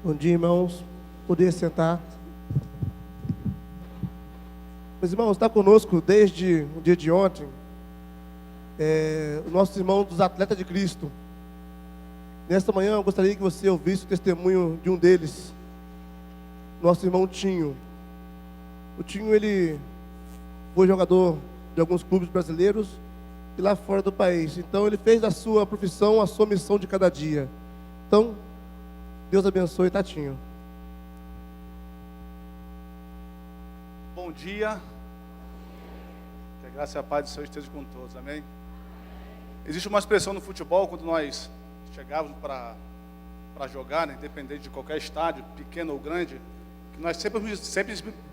Bom dia, irmãos. Poder sentar. Meus irmãos, está conosco desde o dia de ontem o nosso irmão dos Atletas de Cristo. Nesta manhã eu gostaria que você ouvisse o testemunho de um deles, nosso irmão Tinho. O Tinho, ele foi jogador de alguns clubes brasileiros e lá fora do país. Então ele fez da sua profissão a sua missão de cada dia. Então, Deus abençoe, Tatinho. Bom dia. Que a graça e a paz do Senhor esteja com todos, amém? Existe uma expressão no futebol, quando nós chegávamos para jogar, né, independente de qualquer estádio, pequeno ou grande, que nós sempre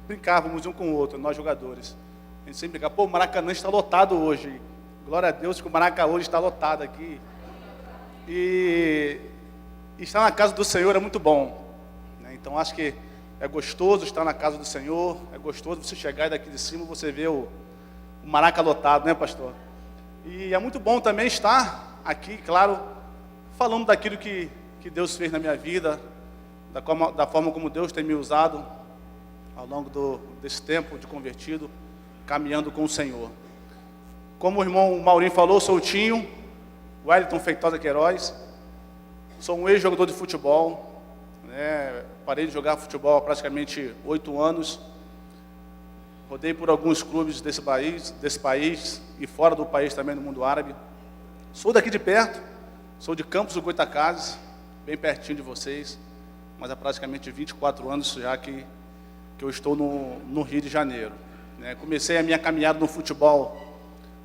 brincávamos um com o outro, nós jogadores. A gente sempre brincava, pô, o Maracanã está lotado hoje. Glória a Deus que o Maracanã hoje está lotado aqui. E estar na casa do Senhor é muito bom, né? Então acho que é gostoso estar na casa do Senhor, é gostoso você chegar e daqui de cima você vê o Maracanã lotado, né, pastor? E é muito bom também estar aqui, claro, falando daquilo que Deus fez na minha vida, da forma como Deus tem me usado ao longo desse tempo de convertido, caminhando com o Senhor. Como o irmão Maurinho falou, sou o Tinho, Wellington Feitosa Queiroz, sou um ex-jogador de futebol, né? Parei de jogar futebol há praticamente 8 anos, rodei por alguns clubes desse país e fora do país também, no mundo árabe. Sou daqui de perto, sou de Campos do Goytacazes, bem pertinho de vocês, mas há praticamente 24 anos já que eu estou no Rio de Janeiro, né? Comecei a minha caminhada no futebol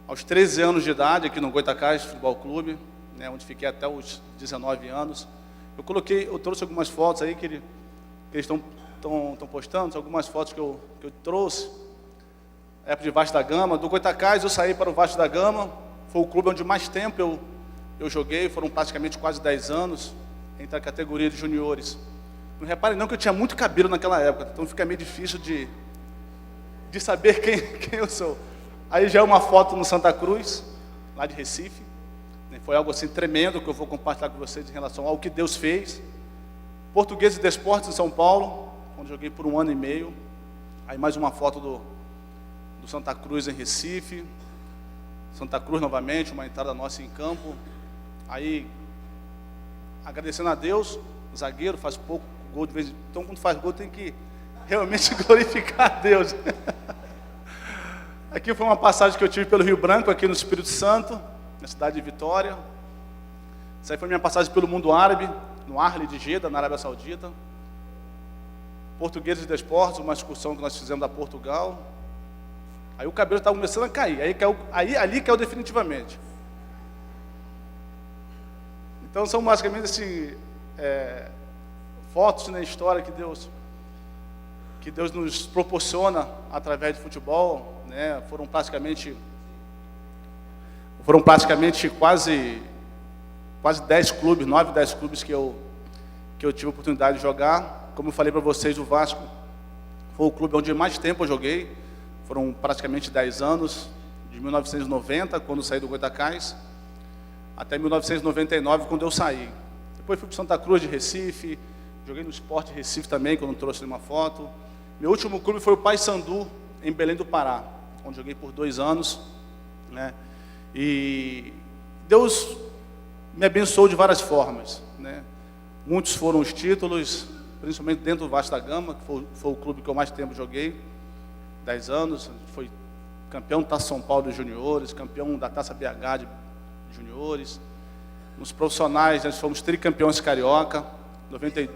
aos 13 anos de idade, aqui no Goytacazes Futebol Clube, né, onde fiquei até os 19 anos. Eu trouxe algumas fotos aí que eles estão postando, algumas fotos que eu trouxe. Época de Vasco da Gama. Do Goytacazes eu saí para o Vasco da Gama, foi o clube onde mais tempo eu joguei, foram praticamente quase 10 anos, entre a categoria de juniores. Não reparem não que eu tinha muito cabelo naquela época, então fica meio difícil de saber quem eu sou. Aí já é uma foto no Santa Cruz, lá de Recife. Foi algo assim tremendo que eu vou compartilhar com vocês em relação ao que Deus fez. Português e Desportos em São Paulo, onde joguei por 1 ano e meio. Aí mais uma foto do Santa Cruz em Recife. Santa Cruz novamente, uma entrada nossa em campo. Aí, agradecendo a Deus, o zagueiro faz pouco gol de vez em quando. Então, quando faz gol, tem que realmente glorificar a Deus. Aqui foi uma passagem que eu tive pelo Rio Branco, aqui no Espírito Santo, na cidade de Vitória. Essa aí foi minha passagem pelo mundo árabe, no Arli de Jeddah, na Arábia Saudita. Portugueses e Desportos, uma excursão que nós fizemos a Portugal. Aí o cabelo estava começando a cair, ali caiu definitivamente. Então são basicamente assim, fotos na história que Deus nos proporciona através de futebol, né? Foram praticamente quase 10 clubes, 9, 10 clubes que eu tive a oportunidade de jogar. Como eu falei para vocês, o Vasco foi o clube onde mais tempo eu joguei. Foram praticamente 10 anos, de 1990, quando eu saí do Goytacazes, até 1999, quando eu saí. Depois fui para Santa Cruz de Recife, joguei no Sport de Recife também, quando trouxe uma foto. Meu último clube foi o Paysandu, em Belém do Pará, onde joguei por 2 anos, né? E Deus me abençoou de várias formas, né? Muitos foram os títulos, principalmente dentro do Vasco da Gama, que foi o clube que eu mais tempo joguei, 10 anos, foi campeão da Taça São Paulo de juniores, campeão da Taça BH de juniores. Nos profissionais, nós fomos tricampeões carioca, 92,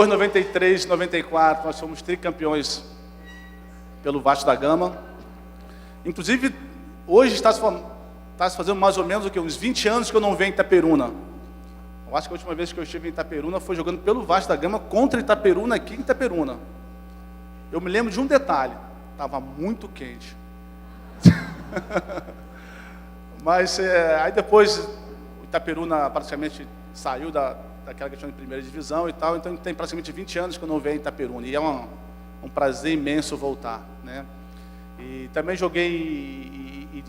93, 94, nós fomos tricampeões pelo Vasco da Gama. Inclusive, hoje está se fazendo mais ou menos uns 20 anos que eu não venho em Itaperuna. Eu acho que a última vez que eu estive em Itaperuna foi jogando pelo Vasco da Gama contra Itaperuna, aqui em Itaperuna. Eu me lembro de um detalhe, estava muito quente. Mas aí depois o Itaperuna praticamente saiu daquela questão de primeira divisão e tal, então tem praticamente 20 anos que eu não venho em Itaperuna, e é um prazer imenso voltar, né? E também joguei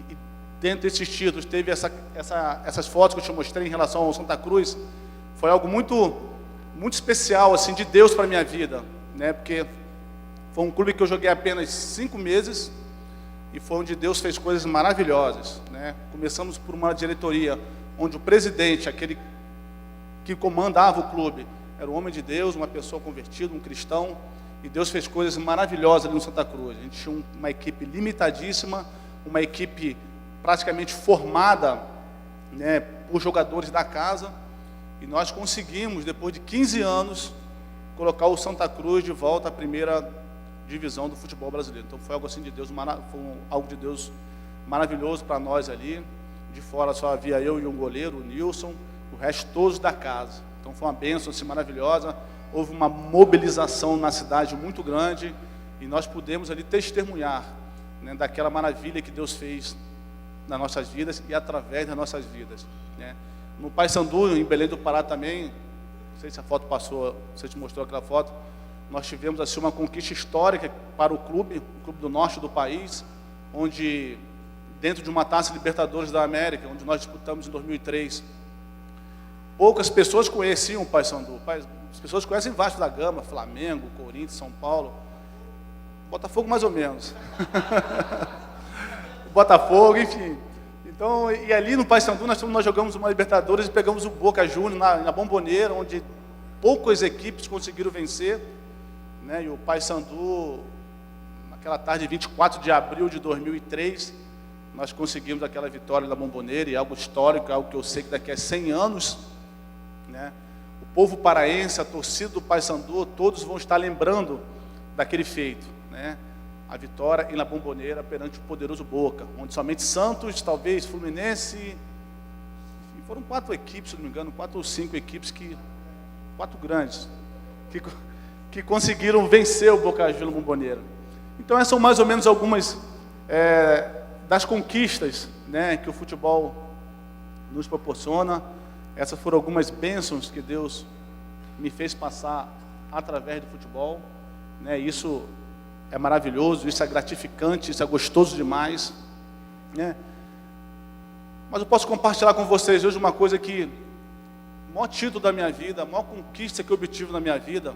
dentro desses títulos, teve essas fotos que eu te mostrei em relação ao Santa Cruz, foi algo muito, muito especial, assim, de Deus para a minha vida, né? Porque foi um clube que eu joguei apenas 5 meses e foi onde Deus fez coisas maravilhosas, né? Começamos por uma diretoria onde o presidente, aquele que comandava o clube, era um homem de Deus, uma pessoa convertida, um cristão, e Deus fez coisas maravilhosas ali no Santa Cruz. A gente tinha uma equipe limitadíssima, uma equipe praticamente formada, né, por jogadores da casa, e nós conseguimos, depois de 15 anos, colocar o Santa Cruz de volta à primeira divisão do futebol brasileiro. Então foi algo assim de Deus, algo de Deus maravilhoso para nós ali. De fora só havia eu e um goleiro, o Nilson, o resto todos da casa. Então foi uma bênção assim, maravilhosa. Houve uma mobilização na cidade muito grande e nós pudemos ali testemunhar, né, daquela maravilha que Deus fez nas nossas vidas e através das nossas vidas, né? No Paysandu, em Belém do Pará também, não sei se a foto passou, você te mostrou aquela foto, nós tivemos assim uma conquista histórica para o clube do norte do país, onde dentro de uma Taça Libertadores da América, onde nós disputamos em 2003, poucas pessoas conheciam o Paysandu. As pessoas conhecem Vasco da Gama, Flamengo, Corinthians, São Paulo, Botafogo mais ou menos. Botafogo, enfim. Então, e ali no Paysandu nós jogamos uma Libertadores e pegamos o Boca Juniors na Bombonera, onde poucas equipes conseguiram vencer, né? E o Paysandu, naquela tarde de 24 de abril de 2003, nós conseguimos aquela vitória na Bombonera, e algo histórico, algo que eu sei que daqui a 100 anos, né, o povo paraense, a torcida do Paysandu, todos vão estar lembrando daquele feito, né? A vitória em La Bombonera perante o poderoso Boca, onde somente Santos, talvez Fluminense, e foram 4 equipes, se não me engano, 4 ou 5 equipes, 4 grandes, que conseguiram vencer o Boca Juniors La Bombonera. Então essas são mais ou menos algumas das conquistas, né, que o futebol nos proporciona. Essas foram algumas bênçãos que Deus me fez passar através do futebol, né? Isso é maravilhoso, isso é gratificante, isso é gostoso demais, né? Mas eu posso compartilhar com vocês hoje uma coisa que, o maior título da minha vida, a maior conquista que eu obtive na minha vida,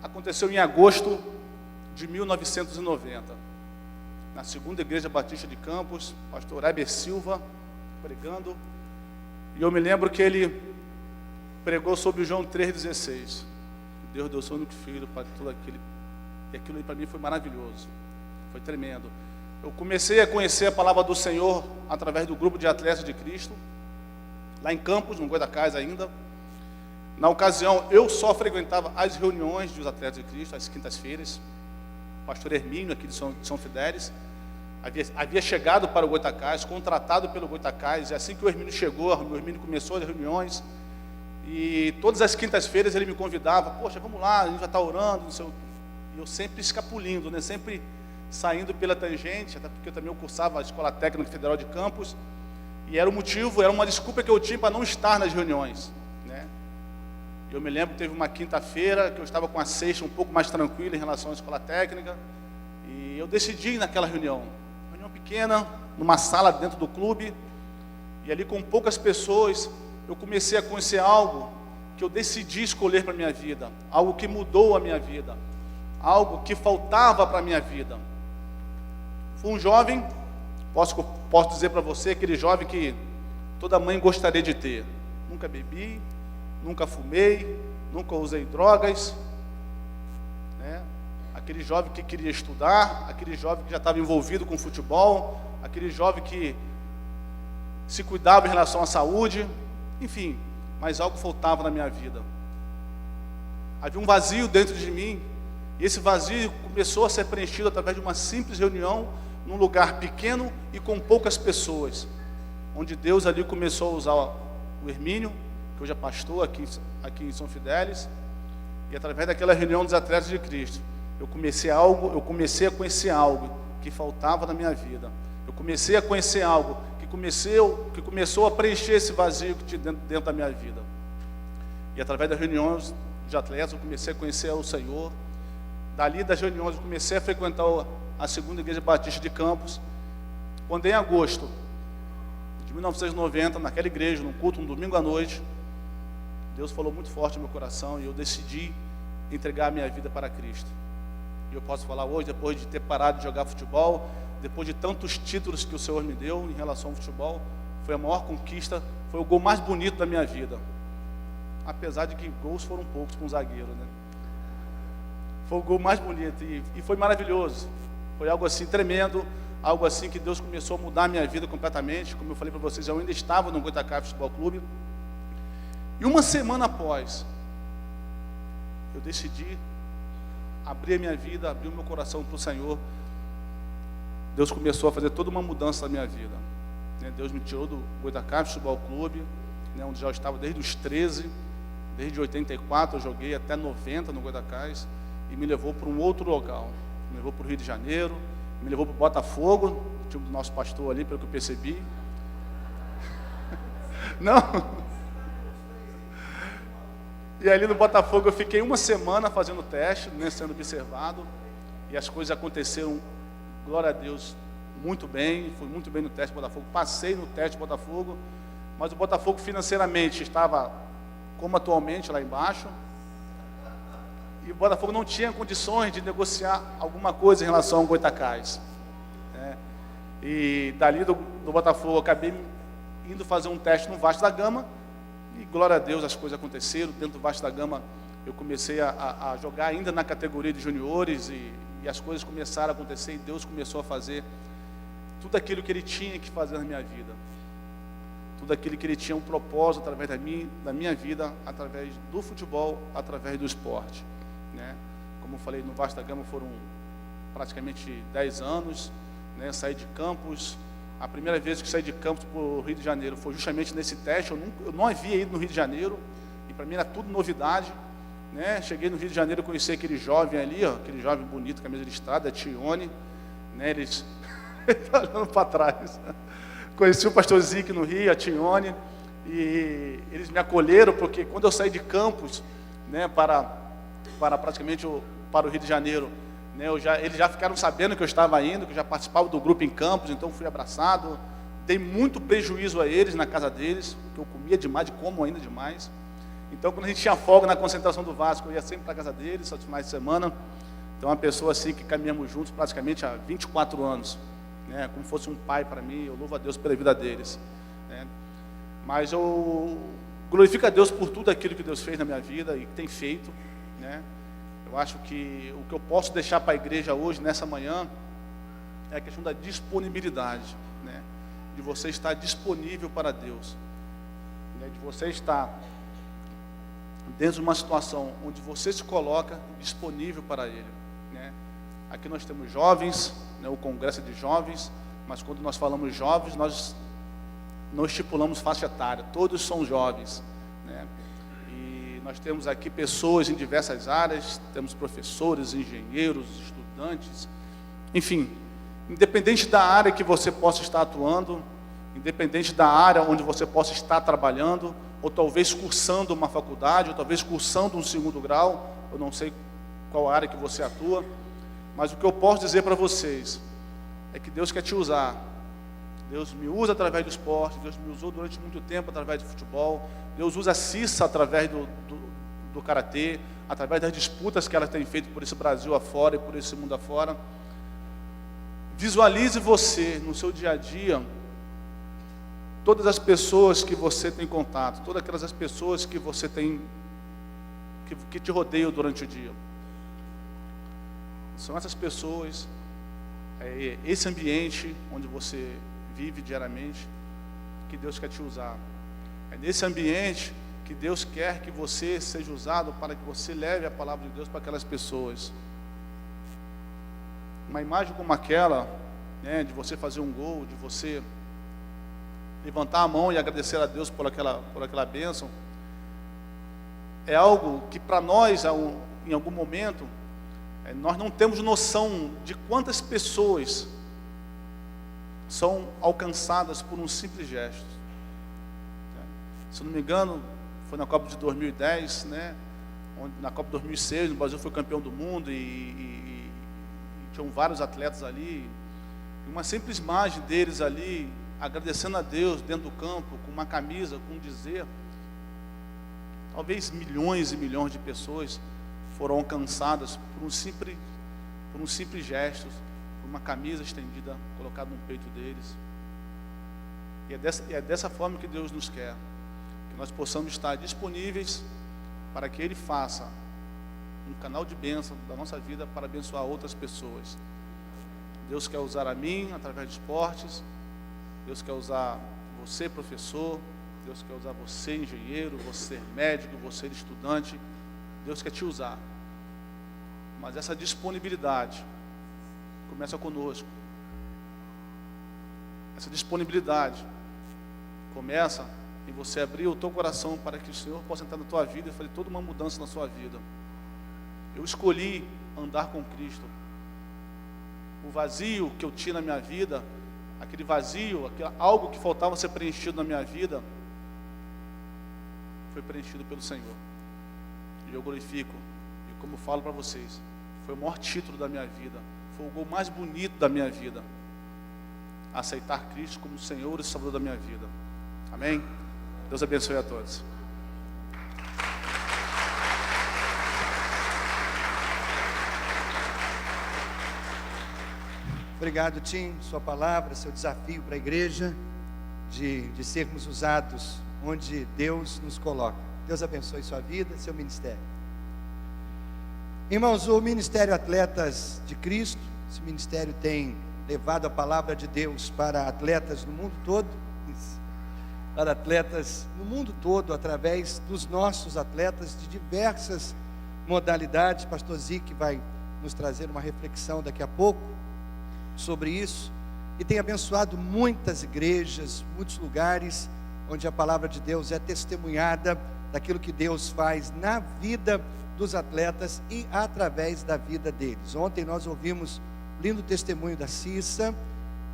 aconteceu em agosto de 1990, na segunda igreja batista de Campos, pastor Heber Silva, pregando, e eu me lembro que ele pregou sobre João 3,16, Deus deu seu único filho para tudo aquilo, e aquilo para mim foi maravilhoso, foi tremendo. Eu comecei a conhecer a palavra do Senhor através do grupo de atletas de Cristo, lá em Campos, no Goitacás ainda. Na ocasião, eu só frequentava as reuniões dos atletas de Cristo, às quintas-feiras. O pastor Hermínio, aqui de São Fidélis, havia chegado para o Goitacás, contratado pelo Goitacás, e assim que o Hermínio chegou, o Hermínio começou as reuniões, e todas as quintas-feiras ele me convidava, poxa, vamos lá, a gente já está orando, não sei o quê. E eu sempre escapulindo, né? Sempre saindo pela tangente, até porque eu também cursava a Escola Técnica Federal de Campos, e era o motivo, era uma desculpa que eu tinha para não estar nas reuniões, né? Eu me lembro que teve uma quinta-feira que eu estava com a sexta um pouco mais tranquila em relação à Escola Técnica, e eu decidi ir naquela reunião pequena, numa sala dentro do clube, e ali com poucas pessoas, eu comecei a conhecer algo que eu decidi escolher para a minha vida, algo que mudou a minha vida, algo que faltava para a minha vida. Fui um jovem, posso dizer para você, aquele jovem que toda mãe gostaria de ter. Nunca bebi, nunca fumei, nunca usei drogas, né? Aquele jovem que queria estudar, aquele jovem que já estava envolvido com futebol, aquele jovem que se cuidava em relação à saúde, enfim, mas algo faltava na minha vida. Havia um vazio dentro de mim, e esse vazio começou a ser preenchido através de uma simples reunião, num lugar pequeno e com poucas pessoas, onde Deus ali começou a usar o Hermínio, que hoje é pastor aqui em São Fidélis, e através daquela reunião dos atletas de Cristo, eu comecei a conhecer algo que faltava na minha vida. Eu comecei a conhecer algo que começou a preencher esse vazio que tinha dentro da minha vida. E através das reuniões de atletas, eu comecei a conhecer o Senhor. Dali das reuniões, eu comecei a frequentar a segunda igreja batista de Campos, Quando em agosto de 1990, naquela igreja, num culto, um domingo à noite, Deus falou muito forte no meu coração e eu decidi entregar a minha vida para Cristo. E eu posso falar hoje, depois de ter parado de jogar futebol, depois de tantos títulos que o Senhor me deu em relação ao futebol, foi a maior conquista, foi o gol mais bonito da minha vida. Apesar de que gols foram poucos com o zagueiro, né? Foi o gol mais bonito e foi maravilhoso. Foi algo assim tremendo, algo assim que Deus começou a mudar a minha vida completamente. Como eu falei para vocês, eu ainda estava no Goitacás Futebol Clube. E uma semana após, eu decidi abrir a minha vida, abrir o meu coração para o Senhor. Deus começou a fazer toda uma mudança na minha vida. Deus me tirou do Goitacás Futebol Clube, onde já estava desde os 13, desde 84 eu joguei até 90 no Goitacás, e me levou para um outro local. Me levou para o Rio de Janeiro, me levou para o Botafogo, o time do nosso pastor ali, pelo que eu percebi. Não. E ali no Botafogo eu fiquei uma semana fazendo teste, sendo observado, e as coisas aconteceram, glória a Deus, muito bem. Fui muito bem no teste do Botafogo, passei no teste do Botafogo, mas o Botafogo financeiramente estava como atualmente lá embaixo, e o Botafogo não tinha condições de negociar alguma coisa em relação ao Goitacás. E dali do Botafogo eu acabei indo fazer um teste no Vasco da Gama, e glória a Deus as coisas aconteceram. Dentro do Vasco da Gama eu comecei a jogar ainda na categoria de juniores, e as coisas começaram a acontecer, e Deus começou a fazer tudo aquilo que Ele tinha que fazer na minha vida. Tudo aquilo que Ele tinha um propósito através da minha vida, através do futebol, através do esporte. Como eu falei, no Vasco da Gama foram praticamente 10 anos, saí de Campos. A primeira vez que saí de Campos para o Rio de Janeiro foi justamente nesse teste. Eu não havia ido no Rio de Janeiro, e para mim era tudo novidade. Cheguei no Rio de Janeiro, conheci aquele jovem ali, aquele jovem bonito, camisa listrada, Tione, eles está olhando para trás. Conheci o pastor Zique no Rio, a Tione, e eles me acolheram, porque quando eu saí de Campos, para praticamente para o Rio de Janeiro, eles já ficaram sabendo que eu estava indo, que eu já participava do grupo em Campos, então fui abraçado. Dei muito prejuízo a eles na casa deles, porque eu comia demais, como ainda demais. Então, quando a gente tinha folga na concentração do Vasco, eu ia sempre para a casa deles, só de finais de semana. Então, uma pessoa assim que caminhamos juntos praticamente há 24 anos, como fosse um pai para mim. Eu louvo a Deus pela vida deles. Mas eu glorifico a Deus por tudo aquilo que Deus fez na minha vida e que tem feito. Eu acho que o que eu posso deixar para a igreja hoje, nessa manhã, é a questão da disponibilidade, de você estar disponível para Deus, de você estar dentro de uma situação onde você se coloca disponível para Ele. Aqui nós temos jovens, o congresso de jovens, mas quando nós falamos jovens, nós não estipulamos faixa etária, todos são jovens. E nós temos aqui pessoas em diversas áreas, temos professores, engenheiros, estudantes, enfim, independente da área que você possa estar atuando, independente da área onde você possa estar trabalhando, ou talvez cursando uma faculdade, ou talvez cursando um segundo grau, eu não sei qual área que você atua, mas o que eu posso dizer para vocês é que Deus quer te usar. Deus me usa através do esporte, Deus me usou durante muito tempo através do futebol, Deus usa a Cissa através do karatê, através das disputas que ela tem feito por esse Brasil afora e por esse mundo afora. Visualize você no seu dia a dia, todas as pessoas que você tem contato, todas aquelas pessoas que você tem, que te rodeiam durante o dia. São essas pessoas, esse ambiente onde você vive diariamente, que Deus quer te usar. É nesse ambiente que Deus quer que você seja usado para que você leve a palavra de Deus para aquelas pessoas. Uma imagem como aquela, de você fazer um gol, de você levantar a mão e agradecer a Deus por aquela bênção, é algo que para nós, em algum momento, nós não temos noção de quantas pessoas são alcançadas por um simples gesto. Se não me engano, foi na Copa de 2010, onde na Copa de 2006, o Brasil foi campeão do mundo e tinham vários atletas ali. E uma simples imagem deles ali, agradecendo a Deus dentro do campo, com uma camisa, com um dizer, talvez milhões e milhões de pessoas foram alcançadas por um simples gesto, por uma camisa estendida, colocada no peito deles. E é dessa forma que Deus nos quer, que nós possamos estar disponíveis para que Ele faça um canal de bênção da nossa vida para abençoar outras pessoas. Deus quer usar a mim através de esportes, Deus quer usar você, professor, Deus quer usar você, engenheiro, você, médico, você, estudante. Deus quer te usar. Mas essa disponibilidade começa conosco. Essa disponibilidade começa em você abrir o teu coração para que o Senhor possa entrar na tua vida e fazer toda uma mudança na sua vida. Eu escolhi andar com Cristo. O vazio que eu tinha na minha vida, aquele vazio, algo que faltava ser preenchido na minha vida, foi preenchido pelo Senhor. E eu glorifico. E como eu falo para vocês, foi o maior título da minha vida, foi o gol mais bonito da minha vida, aceitar Cristo como Senhor e Salvador da minha vida. Amém? Deus abençoe a todos. Obrigado, Tim, sua palavra, seu desafio para a igreja de sermos usados onde Deus nos coloca. Deus abençoe sua vida, seu ministério. Irmãos, o Ministério Atletas de Cristo, esse ministério tem levado a palavra de Deus para atletas no mundo todo, para atletas no mundo todo, através dos nossos atletas de diversas modalidades. Pastor Zic vai nos trazer uma reflexão daqui a pouco sobre isso, e tem abençoado muitas igrejas, muitos lugares onde a palavra de Deus é testemunhada daquilo que Deus faz na vida dos atletas e através da vida deles. Ontem nós ouvimos um lindo testemunho da Cissa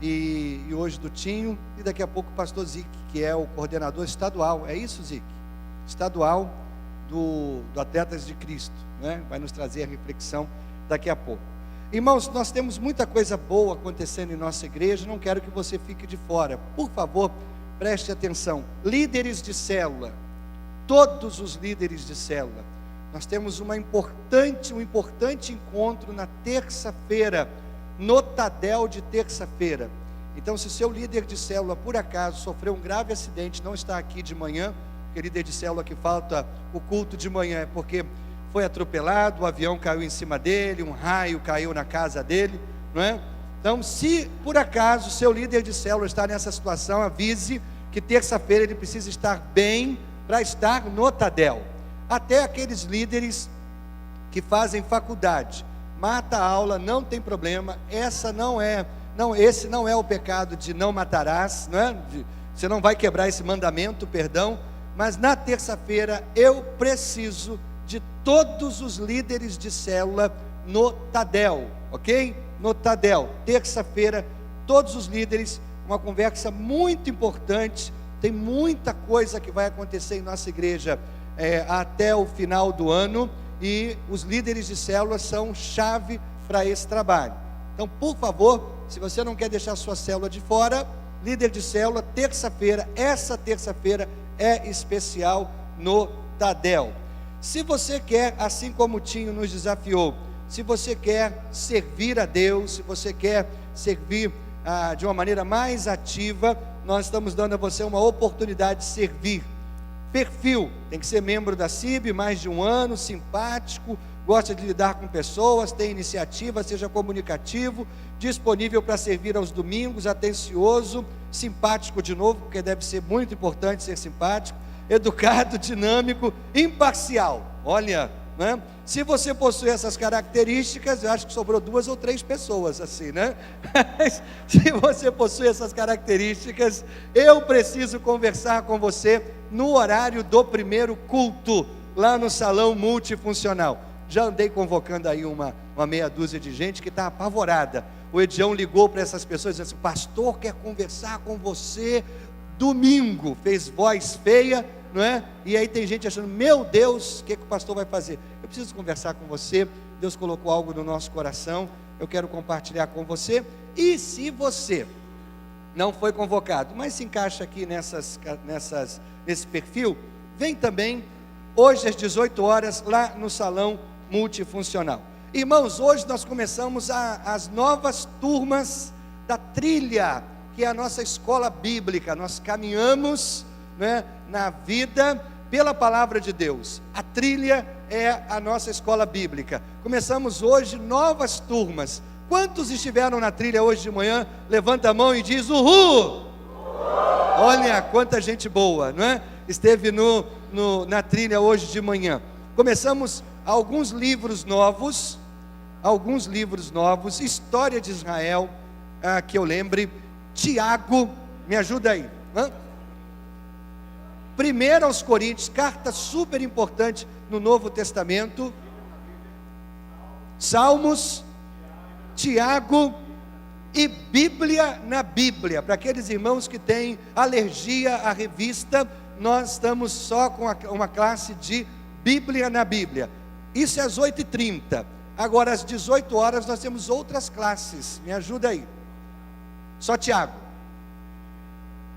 e hoje do Tinho, e daqui a pouco o pastor Zic, que é o coordenador estadual, é isso, Zic? Estadual do Atletas de Cristo, né? Vai nos trazer a reflexão daqui a pouco. Irmãos, nós temos muita coisa boa acontecendo em nossa igreja, não quero que você fique de fora. Por favor, preste atenção. Líderes de célula, todos os líderes de célula, nós temos um importante encontro na terça-feira, no Tadel de terça-feira. Então, se seu líder de célula, por acaso, sofreu um grave acidente, não está aqui de manhã, porque líder de célula que falta o culto de manhã é porque foi atropelado, o avião caiu em cima dele, um raio caiu na casa dele, não é? Então, se por acaso seu líder de célula está nessa situação, avise que terça-feira ele precisa estar bem para estar no Tadel. Até aqueles líderes que fazem faculdade, mata a aula, não tem problema. Esse não é o pecado de não matarás, não é? Você não vai quebrar esse mandamento, perdão. Mas na terça-feira eu preciso de todos os líderes de célula no Tadel, ok? No Tadel, terça-feira, todos os líderes, uma conversa muito importante. Tem muita coisa que vai acontecer em nossa igreja até o final do ano, e os líderes de célula são chave para esse trabalho. Então, por favor, se você não quer deixar a sua célula de fora, líder de célula, terça-feira, essa terça-feira é especial no Tadel. Se você quer, assim como o Tinho nos desafiou, se você quer servir a Deus, se você quer servir de uma maneira mais ativa, nós estamos dando a você uma oportunidade de servir. Perfil, tem que ser membro da CIB, mais de um ano, simpático, gosta de lidar com pessoas, tem iniciativa, seja comunicativo, disponível para servir aos domingos, atencioso, simpático de novo, porque deve ser muito importante ser simpático, educado, dinâmico, imparcial. Olha, né? Se você possui essas características, eu acho que sobrou 2 ou 3 pessoas assim, né? Se você possui essas características, eu preciso conversar com você no horário do primeiro culto, lá no salão multifuncional. Já andei convocando aí uma meia dúzia de gente que está apavorada. O Edião ligou para essas pessoas e disse assim: pastor quer conversar com você domingo, fez voz feia, não é? E aí tem gente achando: meu Deus, o que o pastor vai fazer? Eu preciso conversar com você. Deus colocou algo no nosso coração eu quero compartilhar com você. E se você não foi convocado, mas se encaixa aqui nesse perfil, vem também hoje às 18 horas lá no salão multifuncional. Irmãos, hoje nós começamos as novas turmas da trilha, que é a nossa escola bíblica. Nós caminhamos, né, na vida pela palavra de Deus. A trilha é a nossa escola bíblica. Começamos hoje novas turmas. Quantos estiveram na trilha hoje de manhã? Levanta a mão e diz uhul! Olha quanta gente boa, não é? Esteve na trilha hoje de manhã. Começamos alguns livros novos, História de Israel, que eu lembre, Tiago, me ajuda aí, 1 aos Coríntios, carta super importante no Novo Testamento, Salmos, Tiago e Bíblia na Bíblia. Para aqueles irmãos que têm alergia à revista, nós estamos só com uma classe de Bíblia na Bíblia. Isso é às 8h30. Agora às 18 horas nós temos outras classes. Me ajuda aí. Só Tiago.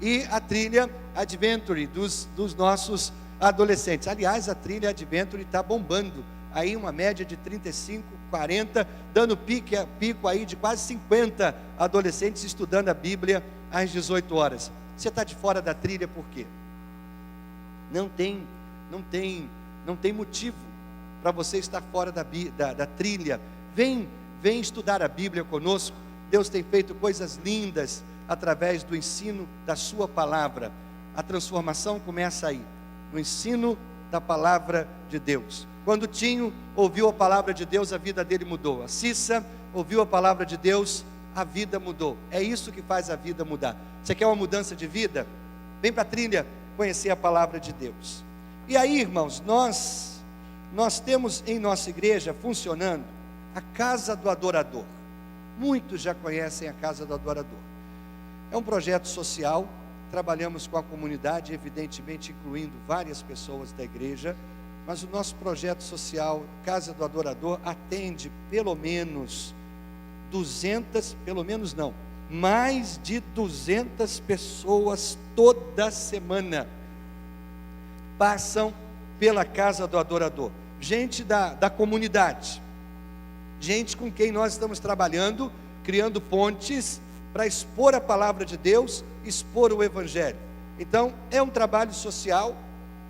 E a trilha Adventure dos nossos adolescentes. Aliás, a trilha Adventure está bombando. Aí uma média de 35, 40, dando pico aí de quase 50 adolescentes estudando a Bíblia às 18 horas. Você está de fora da trilha por quê? Não tem motivo para você estar fora da trilha. Vem estudar a Bíblia conosco. Deus tem feito coisas lindas através do ensino da sua palavra. A transformação começa aí, no ensino da palavra de Deus. Quando Tinho ouviu a palavra de Deus, a vida dele mudou. A Cissa ouviu a palavra de Deus, a vida mudou. É isso que faz a vida mudar. Você quer uma mudança de vida? Vem para a trilha conhecer a palavra de Deus. E aí, irmãos, nós temos em nossa igreja funcionando a Casa do Adorador. Muitos já conhecem a Casa do Adorador. É um projeto social, trabalhamos com a comunidade, evidentemente incluindo várias pessoas da igreja, mas o nosso projeto social, Casa do Adorador, atende mais de 200 pessoas toda semana passam pela Casa do Adorador. Gente da comunidade, gente com quem nós estamos trabalhando, criando pontes para expor a palavra de Deus, expor o Evangelho. Então, é um trabalho social,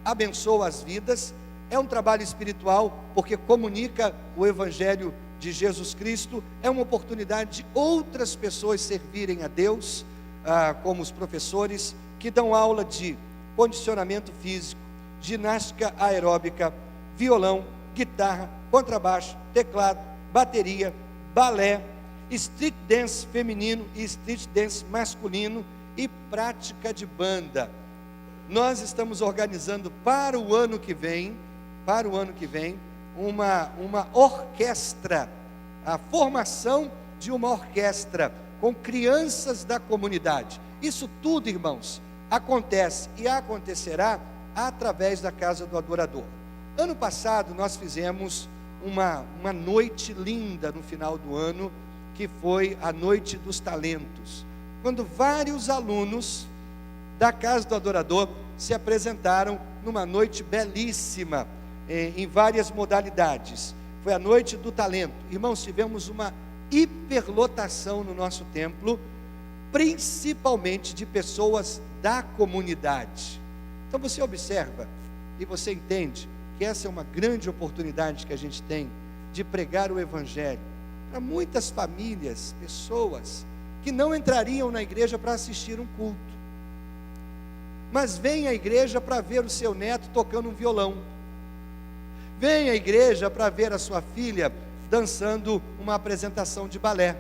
abençoa as vidas, é um trabalho espiritual, porque comunica o Evangelho de Jesus Cristo, é uma oportunidade de outras pessoas servirem a Deus, como os professores, que dão aula de condicionamento físico, ginástica aeróbica, violão, guitarra, contrabaixo, teclado, bateria, balé, street dance feminino e street dance masculino e prática de banda. Nós estamos organizando para o ano que vem, uma orquestra, a formação de uma orquestra com crianças da comunidade. Isso tudo, irmãos, acontece e acontecerá através da Casa do Adorador. Ano passado nós fizemos uma noite linda no final do ano, que foi a Noite dos Talentos, quando vários alunos da Casa do Adorador se apresentaram numa noite belíssima, em várias modalidades. Foi a Noite do Talento. Irmãos, tivemos uma hiperlotação no nosso templo, principalmente de pessoas da comunidade. Então você observa e você entende que essa é uma grande oportunidade que a gente tem de pregar o Evangelho para muitas famílias, pessoas que não entrariam na igreja para assistir um culto, mas vêm à igreja para ver o seu neto tocando um violão, vem à igreja para ver a sua filha dançando uma apresentação de balé.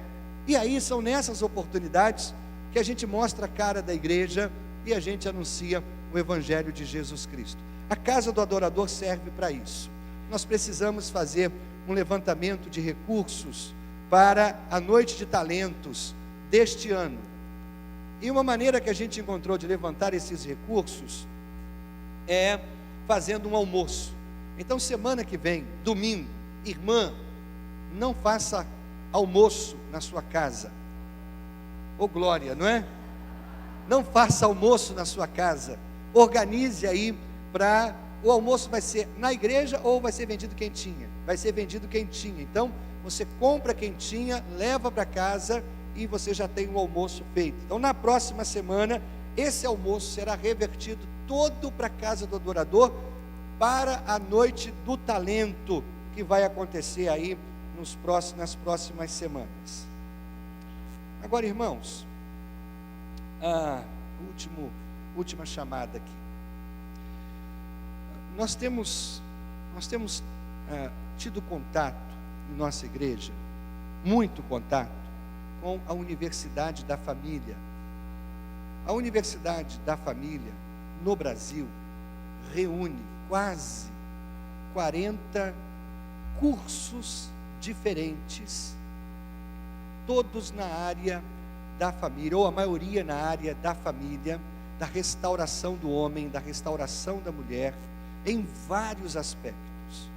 E aí são nessas oportunidades que a gente mostra a cara da igreja e a gente anuncia o Evangelho de Jesus Cristo. A Casa do Adorador serve para isso. Nós precisamos fazer um levantamento de recursos para a Noite de Talentos deste ano. E uma maneira que a gente encontrou de levantar esses recursos é fazendo um almoço. Então, semana que vem, domingo, irmã, não faça almoço na sua casa. Ô glória, não é? Não faça almoço na sua casa. Organize aí para... O almoço vai ser na igreja ou vai ser vendido quentinha? Vai ser vendido quentinha. Então, você compra quentinha, leva para casa e você já tem o almoço feito. Então, na próxima semana, esse almoço será revertido todo para a casa do adorador para a noite do talento, que vai acontecer aí nas próximas semanas. Agora, irmãos, última chamada aqui. Nós temos tido contato em nossa igreja, muito contato, com a Universidade da Família. A Universidade da Família, no Brasil, reúne quase 40 cursos diferentes, todos na área da família, ou a maioria na área da família, da restauração do homem, da restauração da mulher, em vários aspectos.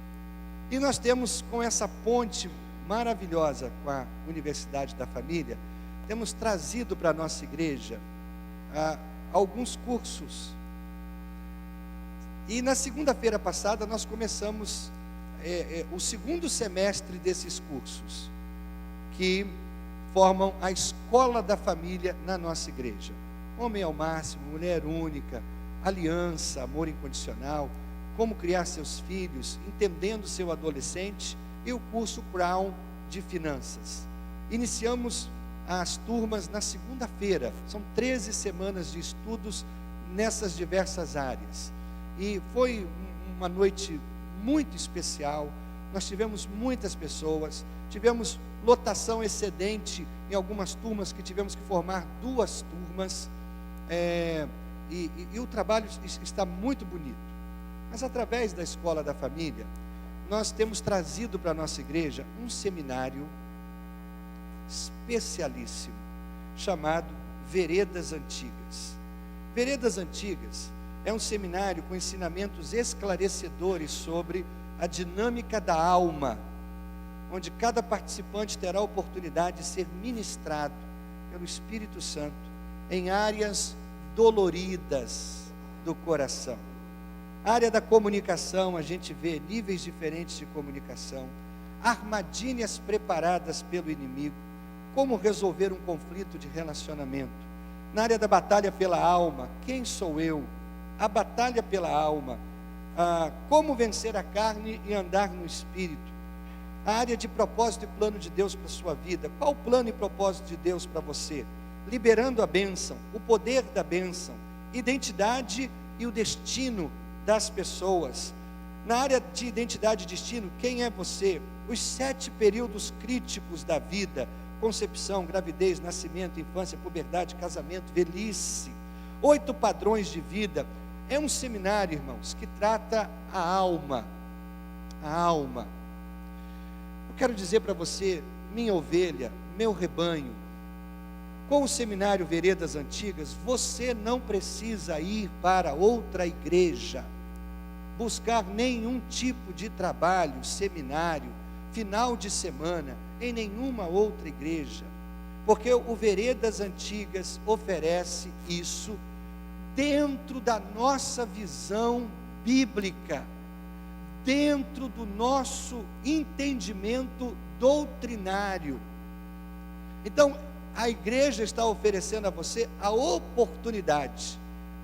E nós temos, com essa ponte maravilhosa com a Universidade da Família, temos trazido para a nossa igreja alguns cursos. E na segunda-feira passada nós começamos o segundo semestre desses cursos, que formam a escola da família na nossa igreja. Homem ao máximo, mulher única, aliança, amor incondicional, como criar seus filhos, entendendo seu adolescente, e o curso Crown de finanças. Iniciamos as turmas na segunda-feira, são 13 semanas de estudos nessas diversas áreas. E foi uma noite muito especial, nós tivemos muitas pessoas, tivemos lotação excedente em algumas turmas que tivemos que formar 2 turmas, e o trabalho está muito bonito. Mas através da Escola da Família, nós temos trazido para a nossa igreja um seminário especialíssimo, chamado Veredas Antigas. Veredas Antigas é um seminário com ensinamentos esclarecedores sobre a dinâmica da alma, onde cada participante terá a oportunidade de ser ministrado pelo Espírito Santo em áreas doloridas do coração. A área da comunicação, a gente vê níveis diferentes de comunicação, armadilhas preparadas pelo inimigo, como resolver um conflito de relacionamento. Na área da batalha pela alma, quem sou eu? A batalha pela alma, como vencer a carne e andar no Espírito. A área de propósito e plano de Deus para a sua vida. Qual o plano e propósito de Deus para você? Liberando a bênção, o poder da bênção, identidade e o destino das pessoas. Na área de identidade e destino, quem é você? Os 7 períodos críticos da vida: concepção, gravidez, nascimento, infância, puberdade, casamento, velhice. 8 padrões de vida. É um seminário, irmãos, que trata a alma. A alma. Eu quero dizer para você, minha ovelha, meu rebanho, com o seminário Veredas Antigas, você não precisa ir para outra igreja, buscar nenhum tipo de trabalho, seminário, final de semana, em nenhuma outra igreja, porque o Veredas Antigas oferece isso dentro da nossa visão bíblica, dentro do nosso entendimento doutrinário. Então, a igreja está oferecendo a você a oportunidade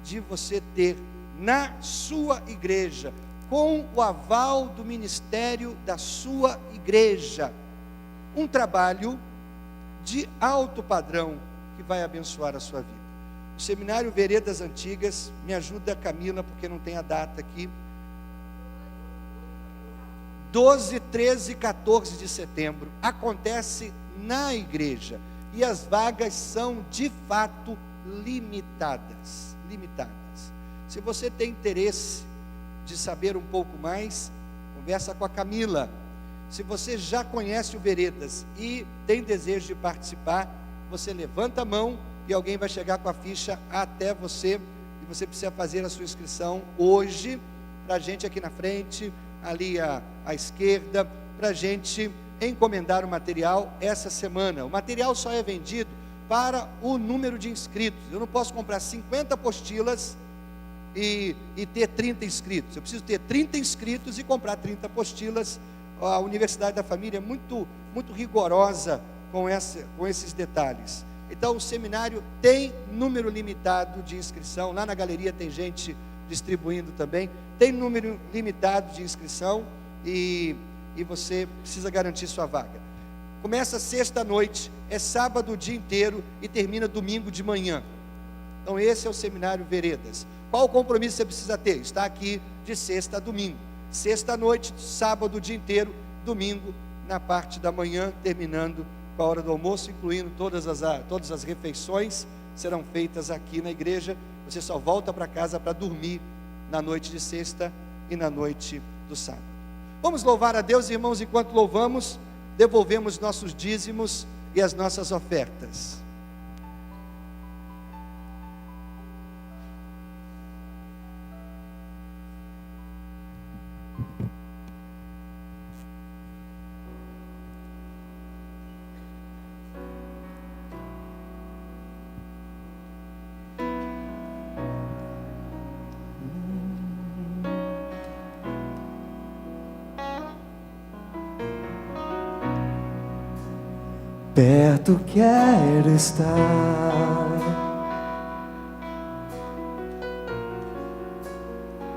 de você ter na sua igreja, com o aval do ministério da sua igreja, um trabalho de alto padrão que vai abençoar a sua vida. O seminário Veredas Antigas, me ajuda, Camila, porque não tem a data aqui, 12, 13 e 14 de setembro, acontece na igreja, e as vagas são de fato limitadas. Se você tem interesse de saber um pouco mais, conversa com a Camila. Se você já conhece o Veredas e tem desejo de participar, você levanta a mão e alguém vai chegar com a ficha até você, e você precisa fazer a sua inscrição hoje, para a gente aqui na frente, ali à esquerda, para a gente encomendar o material essa semana. O material só é vendido para o número de inscritos. Eu não posso comprar 50 apostilas e ter 30 inscritos. Eu preciso ter 30 inscritos e comprar 30 apostilas. A Universidade da Família é muito rigorosa com esses detalhes. Então, o seminário tem número limitado de inscrição. Lá na galeria tem gente distribuindo também. Tem número limitado de inscrição e você precisa garantir sua vaga. Começa sexta-noite, é sábado o dia inteiro e termina domingo de manhã. Então, esse é o seminário Veredas. Qual o compromisso você precisa ter? Está aqui de sexta a domingo. Sexta-noite, sábado o dia inteiro, domingo na parte da manhã, terminando com a hora do almoço, incluindo todas as refeições serão feitas aqui na igreja. Você só volta para casa para dormir na noite de sexta e na noite do sábado. Vamos louvar a Deus, irmãos. Enquanto louvamos, devolvemos nossos dízimos e as nossas ofertas. Perto quero estar,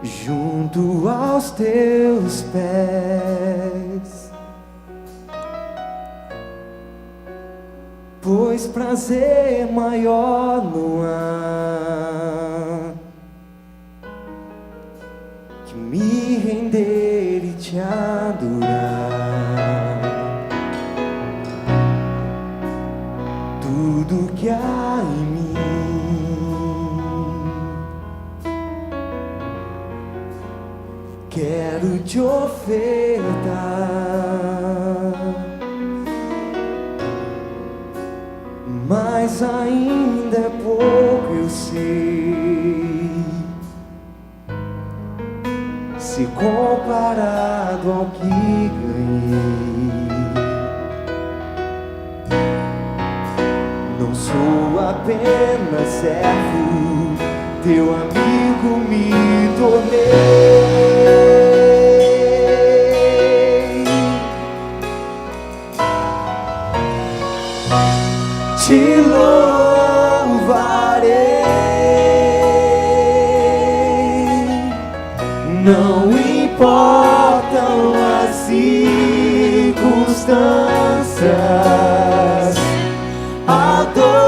junto aos teus pés, pois prazer maior não há que me render e te adorar. Tudo que há em mim quero te ofertar, mas ainda é pouco, eu sei, se comparado ao que ganhei. Não sou apenas servo, teu amigo me tornei. Te louvarei, não importam as circunstâncias, adorarei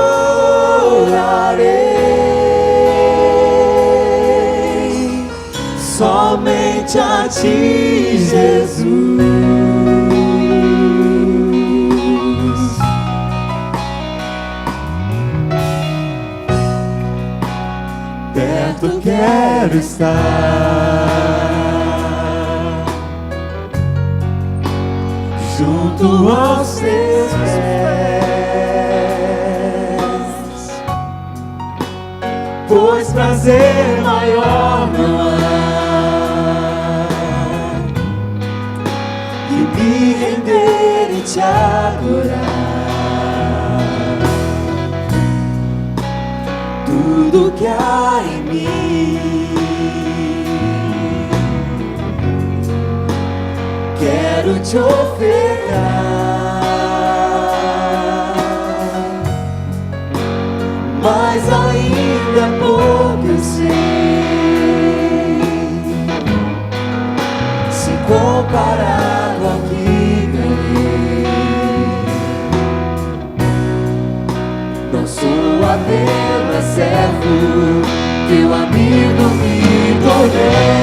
somente a ti, Jesus. Perto quero estar, junto aos teus pés, pois prazer maior não há que me render e te adorar. Tudo que há em mim quero te ofertar, mas ainda é pouco, eu sei, se comparado ao que ganhei. Não sou apenas servo, teu amigo me tornei.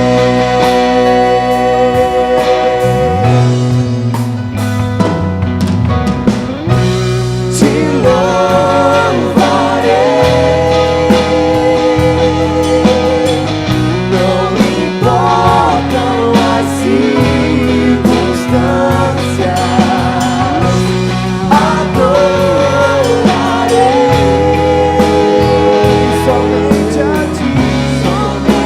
Somente a ti, somente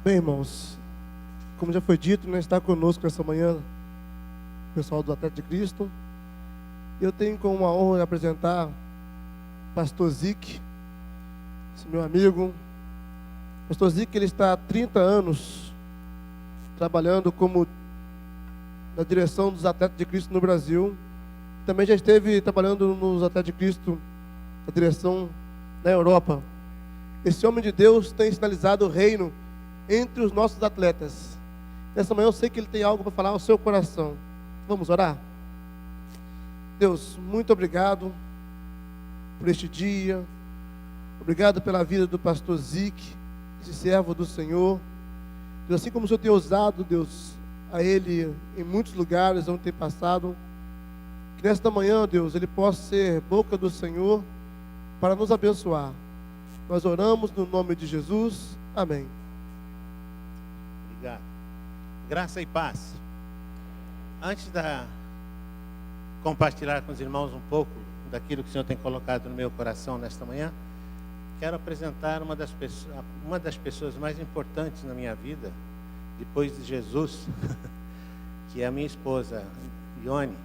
Bem, irmãos, como já foi dito, né, está conosco essa manhã o pessoal do Atlético de Cristo. Eu tenho como uma honra apresentar o pastor Zic, esse meu amigo. O pastor Zic, ele está há 30 anos trabalhando como na direção dos Atléticos de Cristo no Brasil. Também já esteve trabalhando nos Atléticos de Cristo, na direção na Europa. Esse homem de Deus tem sinalizado o reino entre os nossos atletas. Nessa manhã eu sei que ele tem algo para falar ao seu coração. Vamos orar? Deus, muito obrigado por este dia. Obrigado pela vida do pastor Zic, esse servo do Senhor. Deus, assim como o Senhor tem usado, Deus, a ele em muitos lugares onde tem passado, que nesta manhã, Deus, ele possa ser boca do Senhor para nos abençoar. Nós oramos no nome de Jesus. Amém. Obrigado. Graça e paz. Antes de compartilhar com os irmãos um pouco daquilo que o Senhor tem colocado no meu coração nesta manhã, quero apresentar uma das pessoas mais importantes na minha vida, depois de Jesus, que é a minha esposa, Ione.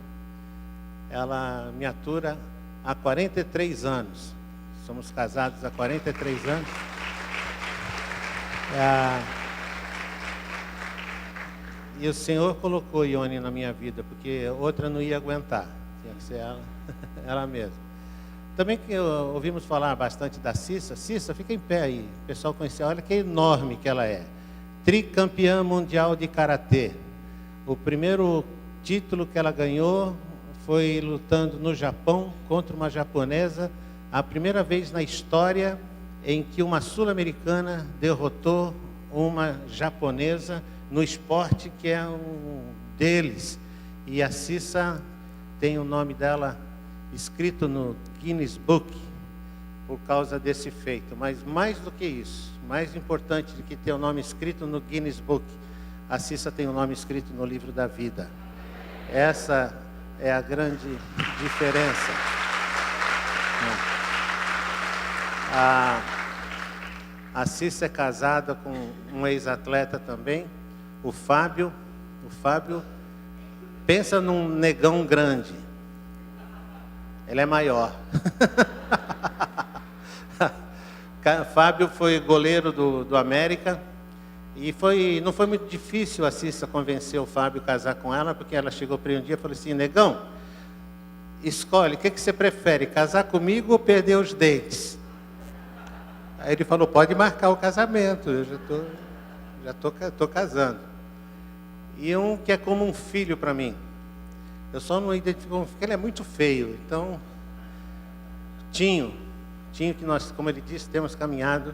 Ela me atura há 43 anos. Somos casados há 43 anos. E o Senhor colocou Ione na minha vida, porque outra não ia aguentar. Tinha que ser ela mesma. Também que ouvimos falar bastante da Cissa. Cissa, fica em pé aí. O pessoal conheceu, olha que enorme que ela é. Tricampeã mundial de karatê. O primeiro título que ela ganhou foi lutando no Japão contra uma japonesa. A primeira vez na história em que uma sul-americana derrotou uma japonesa no esporte que é um deles. E a Cissa tem o nome dela escrito no Guinness Book por causa desse feito. Mas mais do que isso, mais importante do que ter o nome escrito no Guinness Book, a Cissa tem o nome escrito no livro da vida. Essa é a grande diferença. A Cissa é casada com um ex-atleta também, o Fábio. O Fábio, pensa num negão grande. Ele é maior. Fábio foi goleiro do América. E não foi muito difícil a Cissa convencer o Fábio a casar com ela, porque ela chegou para ele um dia e falou assim: negão, escolhe, o que você prefere, casar comigo ou perder os dentes? Aí ele falou: pode marcar o casamento, eu já estou casando. E um que é como um filho para mim. Eu só não identifico, porque ele é muito feio. Então, Tinho que nós, como ele disse, temos caminhado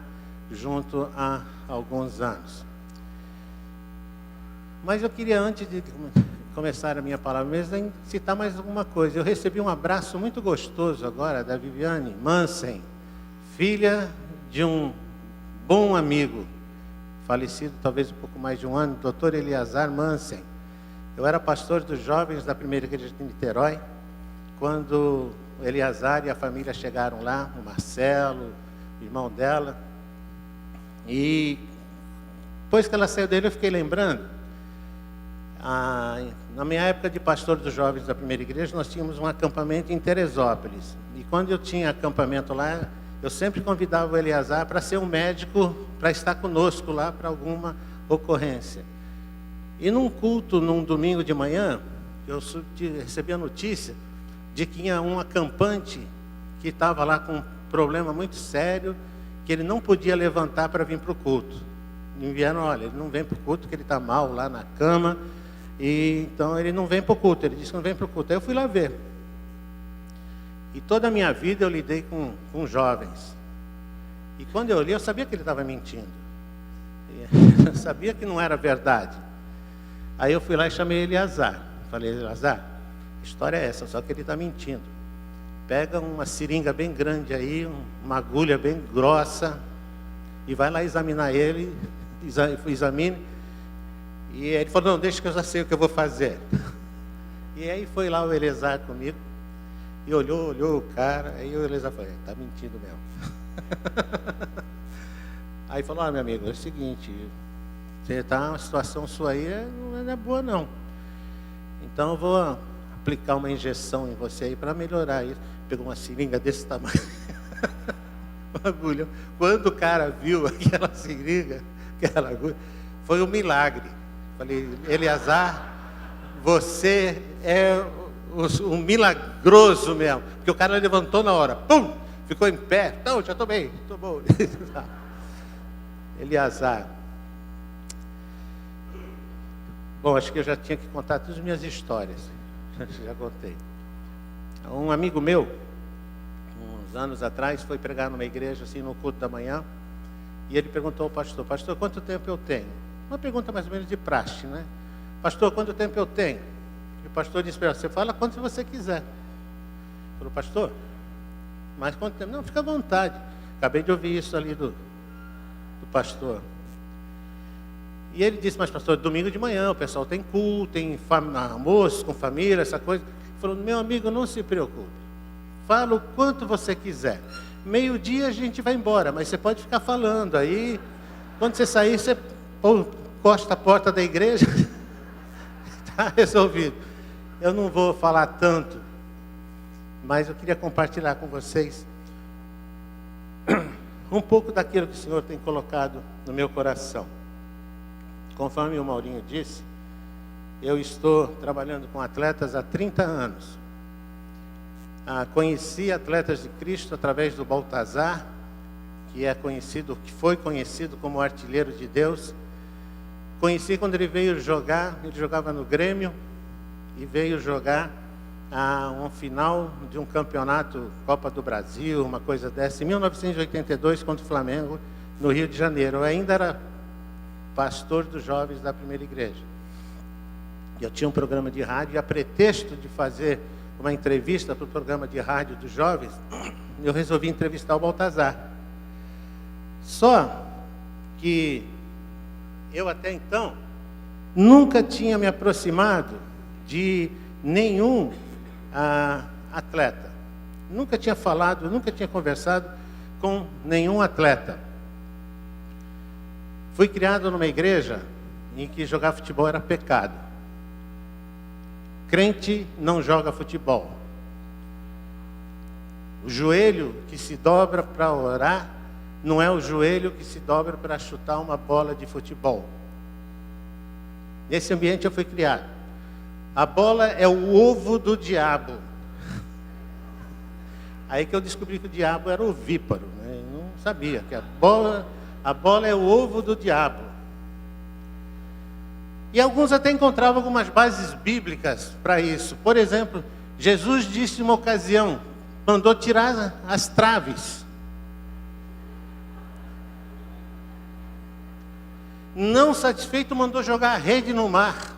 junto há alguns anos. Mas eu queria, antes de começar a minha palavra mesmo, citar mais alguma coisa. Eu recebi um abraço muito gostoso agora da Viviane Mansen, filha de um bom amigo, falecido talvez um pouco mais de um ano, Dr. Eliazar Mansen. Eu era pastor dos jovens da primeira igreja de Niterói, quando o Eliazar e a família chegaram lá, o Marcelo, o irmão dela. E depois que ela saiu dele, eu fiquei lembrando, na minha época de pastor dos jovens da primeira igreja, nós tínhamos um acampamento em Teresópolis. E quando eu tinha acampamento lá, eu sempre convidava o Eliazar para ser um médico, para estar conosco lá para alguma ocorrência. E num culto, num domingo de manhã, eu recebi a notícia de que tinha um acampante que estava lá com um problema muito sério, que ele não podia levantar para vir para o culto. Me vieram, olha, ele não vem para o culto, porque ele está mal lá na cama, e então ele não vem para o culto, ele disse que não vem para o culto. Aí eu fui lá ver. E toda a minha vida eu lidei com jovens. E quando eu li, eu sabia que ele estava mentindo. Eu sabia que não era verdade. Aí eu fui lá e chamei Eliazar. Falei: Eliazar, a história é essa, só que ele está mentindo. Pega uma seringa bem grande aí, uma agulha bem grossa, e vai lá examinar ele, examine. E ele falou: não, deixa que eu já sei o que eu vou fazer. E aí foi lá o Eliazar comigo, e olhou o cara, aí o Eliazar falou: está mentindo mesmo. Aí falou: meu amigo, é o seguinte, Tá, a situação sua aí não é boa, não. Então eu vou aplicar uma injeção em você aí para melhorar isso. Pegou uma seringa desse tamanho. Uma agulha. Quando o cara viu aquela seringa, aquela agulha, foi um milagre. Falei, Eleazar, você é um milagroso mesmo. Porque o cara levantou na hora, pum, ficou em pé. Não, já estou bem, estou bom. Eleazar. Bom, acho que eu já tinha que contar todas as minhas histórias. Já contei. Um amigo meu, uns anos atrás, foi pregar numa igreja, assim, no culto da manhã, e ele perguntou ao pastor, pastor, quanto tempo eu tenho? Uma pergunta mais ou menos de praxe, né? Pastor, quanto tempo eu tenho? E o pastor disse para ele, você fala quanto você quiser. Ele falou, pastor, mas quanto tempo? Não, fica à vontade. Acabei de ouvir isso ali do pastor. E ele disse, mas pastor, domingo de manhã, o pessoal tem culto, tem almoço com família, essa coisa. Ele falou, meu amigo, não se preocupe. Fala o quanto você quiser. Meio-dia a gente vai embora, mas você pode ficar falando. Aí, quando você sair, você encosta a porta da igreja. Está resolvido. Eu não vou falar tanto, mas eu queria compartilhar com vocês um pouco daquilo que o Senhor tem colocado no meu coração. Conforme o Maurinho disse, eu estou trabalhando com atletas há 30 anos. Conheci Atletas de Cristo através do Baltazar, que foi conhecido como artilheiro de Deus. Conheci quando ele veio jogar, ele jogava no Grêmio, e veio jogar um final de um campeonato Copa do Brasil, uma coisa dessa, em 1982, contra o Flamengo, no Rio de Janeiro. Eu ainda era pastor dos jovens da primeira igreja. Eu tinha um programa de rádio, e a pretexto de fazer uma entrevista para o programa de rádio dos jovens, eu resolvi entrevistar o Baltazar. Só que eu até então nunca tinha me aproximado de nenhum atleta. Nunca tinha falado, nunca tinha conversado com nenhum atleta. Fui criado numa igreja em que jogar futebol era pecado. Crente não joga futebol. O joelho que se dobra para orar não é o joelho que se dobra para chutar uma bola de futebol. Nesse ambiente eu fui criado. A bola é o ovo do diabo. Aí que eu descobri que o diabo era ovíparo, né? Eu não sabia que a bola é o ovo do diabo. E alguns até encontravam algumas bases bíblicas para isso. Por exemplo, Jesus disse uma ocasião, mandou tirar as traves. Não satisfeito, mandou jogar a rede no mar.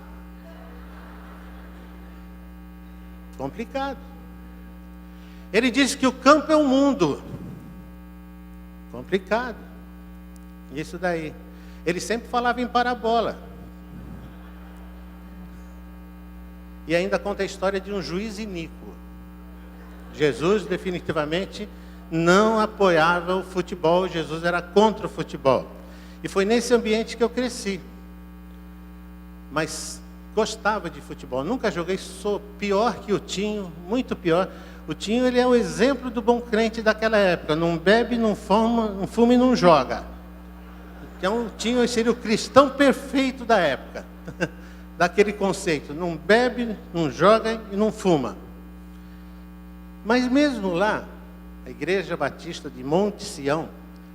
Complicado. Ele disse que o campo é o mundo. Complicado. Isso daí. Ele sempre falava em parabola. E ainda conta a história de um juiz iníquo. Jesus definitivamente não apoiava o futebol, Jesus era contra o futebol. E foi nesse ambiente que eu cresci. Mas gostava de futebol, nunca joguei, sou pior que o Tinho, muito pior. O Tinho, ele é o exemplo do bom crente daquela época, não bebe, não fuma e não joga. Então o Tinho seria o cristão perfeito da época, daquele conceito, não bebe, não joga e não fuma. Mas mesmo lá, a Igreja Batista de Monte Sião,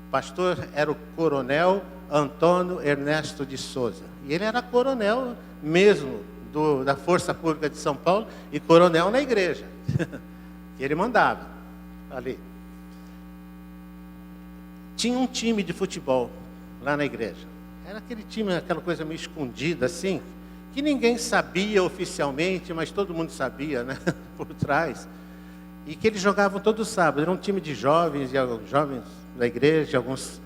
o pastor era o coronel Antônio Ernesto de Souza. E ele era coronel mesmo da Força Pública de São Paulo e coronel na igreja. E ele mandava ali. Tinha um time de futebol lá na igreja. Era aquele time, aquela coisa meio escondida assim, que ninguém sabia oficialmente, mas todo mundo sabia, né? Por trás. E que eles jogavam todo sábado. Era um time de jovens, jovens da igreja, alguns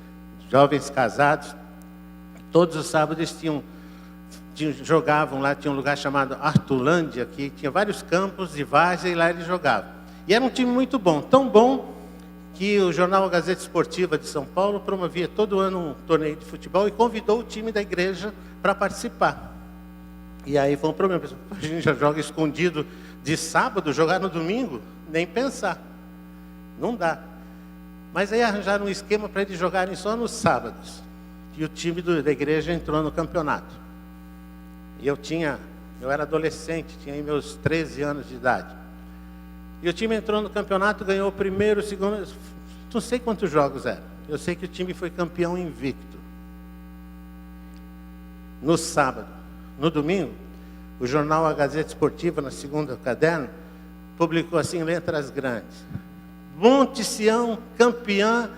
jovens casados. Todos os sábados eles jogavam lá, tinha um lugar chamado Artulândia, que tinha vários campos de várzea, e lá eles jogavam. E era um time muito bom, tão bom que o jornal Gazeta Esportiva de São Paulo promovia todo ano um torneio de futebol e convidou o time da igreja para participar. E aí foi um problema. A gente já joga escondido de sábado, jogar no domingo, nem pensar. Não dá. Mas aí arranjaram um esquema para eles jogarem só nos sábados. E o time da igreja entrou no campeonato. E eu era adolescente, tinha aí meus 13 anos de idade. E o time entrou no campeonato, ganhou o primeiro, o segundo, não sei quantos jogos eram. Eu sei que o time foi campeão invicto. No sábado. No domingo, o jornal A Gazeta Esportiva, na segunda caderno, publicou assim, letras grandes: Monte Sião, campeã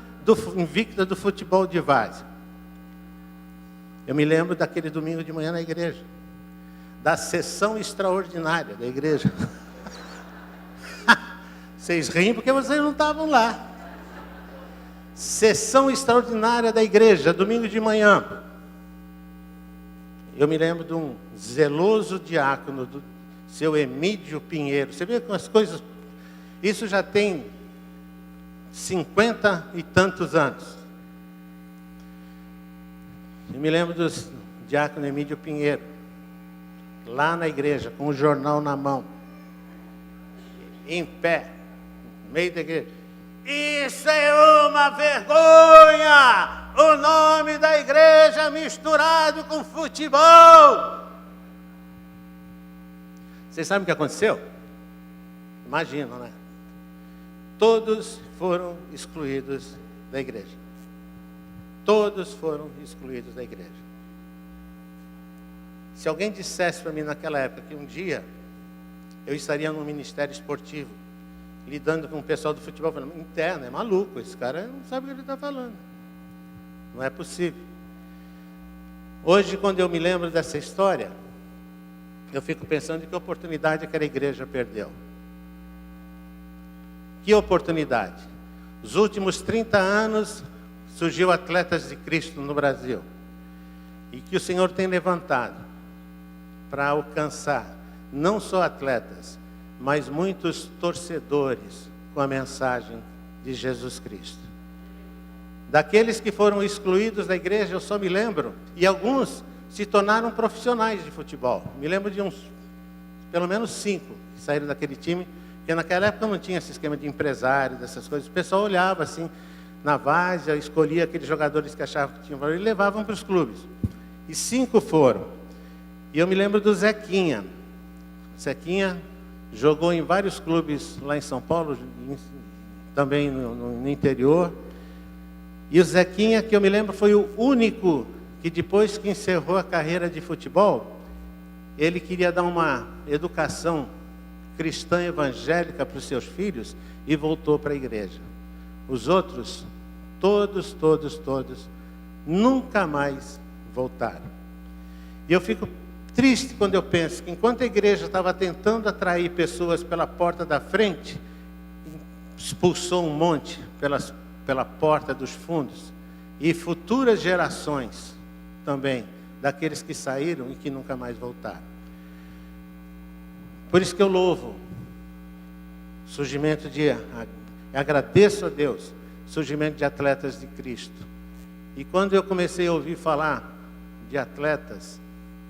invicta do futebol de várzea. Eu me lembro daquele domingo de manhã na igreja, da sessão extraordinária da igreja. Vocês riem porque vocês não estavam lá. Sessão extraordinária da igreja, domingo de manhã. Eu me lembro de um zeloso diácono, do seu Emídio Pinheiro. Você vê com as coisas... Isso já tem 50 e tantos anos. Eu me lembro do diácono Emídio Pinheiro, lá na igreja, com o jornal na mão, em pé, no meio da igreja. Isso é uma vergonha! O nome da igreja misturado com futebol! Vocês sabem o que aconteceu? Imaginam, né? Todos foram excluídos da igreja. Todos foram excluídos da igreja. Se alguém dissesse para mim naquela época que um dia eu estaria no ministério esportivo, lidando com o pessoal do futebol, falando, interno, é maluco, esse cara não sabe o que ele está falando. Não é possível. Hoje, quando eu me lembro dessa história, eu fico pensando em que oportunidade aquela igreja perdeu. Que oportunidade? Os últimos 30 anos surgiu Atletas de Cristo no Brasil. E que o Senhor tem levantado para alcançar não só atletas, mas muitos torcedores com a mensagem de Jesus Cristo. Daqueles que foram excluídos da igreja, eu só me lembro, e alguns se tornaram profissionais de futebol. Me lembro de uns, pelo menos 5, que saíram daquele time, porque naquela época não tinha esse esquema de empresário, dessas coisas. O pessoal olhava assim, na várzea, escolhia aqueles jogadores que achavam que tinham valor e levavam para os clubes. E 5 foram. E eu me lembro do Zequinha. O Zequinha jogou em vários clubes lá em São Paulo, também no interior. E o Zequinha, que eu me lembro, foi o único que depois que encerrou a carreira de futebol, ele queria dar uma educação cristã evangélica para os seus filhos e voltou para a igreja. Os outros, todos, nunca mais voltaram. E eu fico triste quando eu penso que enquanto a igreja estava tentando atrair pessoas pela porta da frente, expulsou um monte pela porta dos fundos, e futuras gerações também, daqueles que saíram e que nunca mais voltaram. Por isso que eu louvo o surgimento agradeço a Deus, surgimento de Atletas de Cristo. E quando eu comecei a ouvir falar de atletas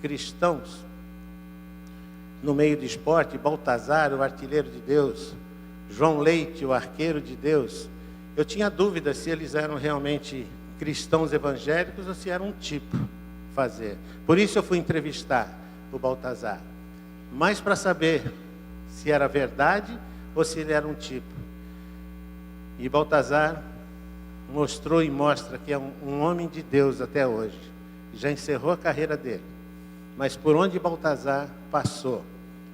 cristãos no meio do esporte, Baltazar, o artilheiro de Deus, João Leite, o arqueiro de Deus, eu tinha dúvida se eles eram realmente cristãos evangélicos ou se era um tipo fazer. Por isso eu fui entrevistar o Baltazar, mais para saber se era verdade ou se ele era um tipo. E Baltazar mostrou e mostra que é um homem de Deus até hoje. Já encerrou a carreira dele, mas por onde Baltazar passou,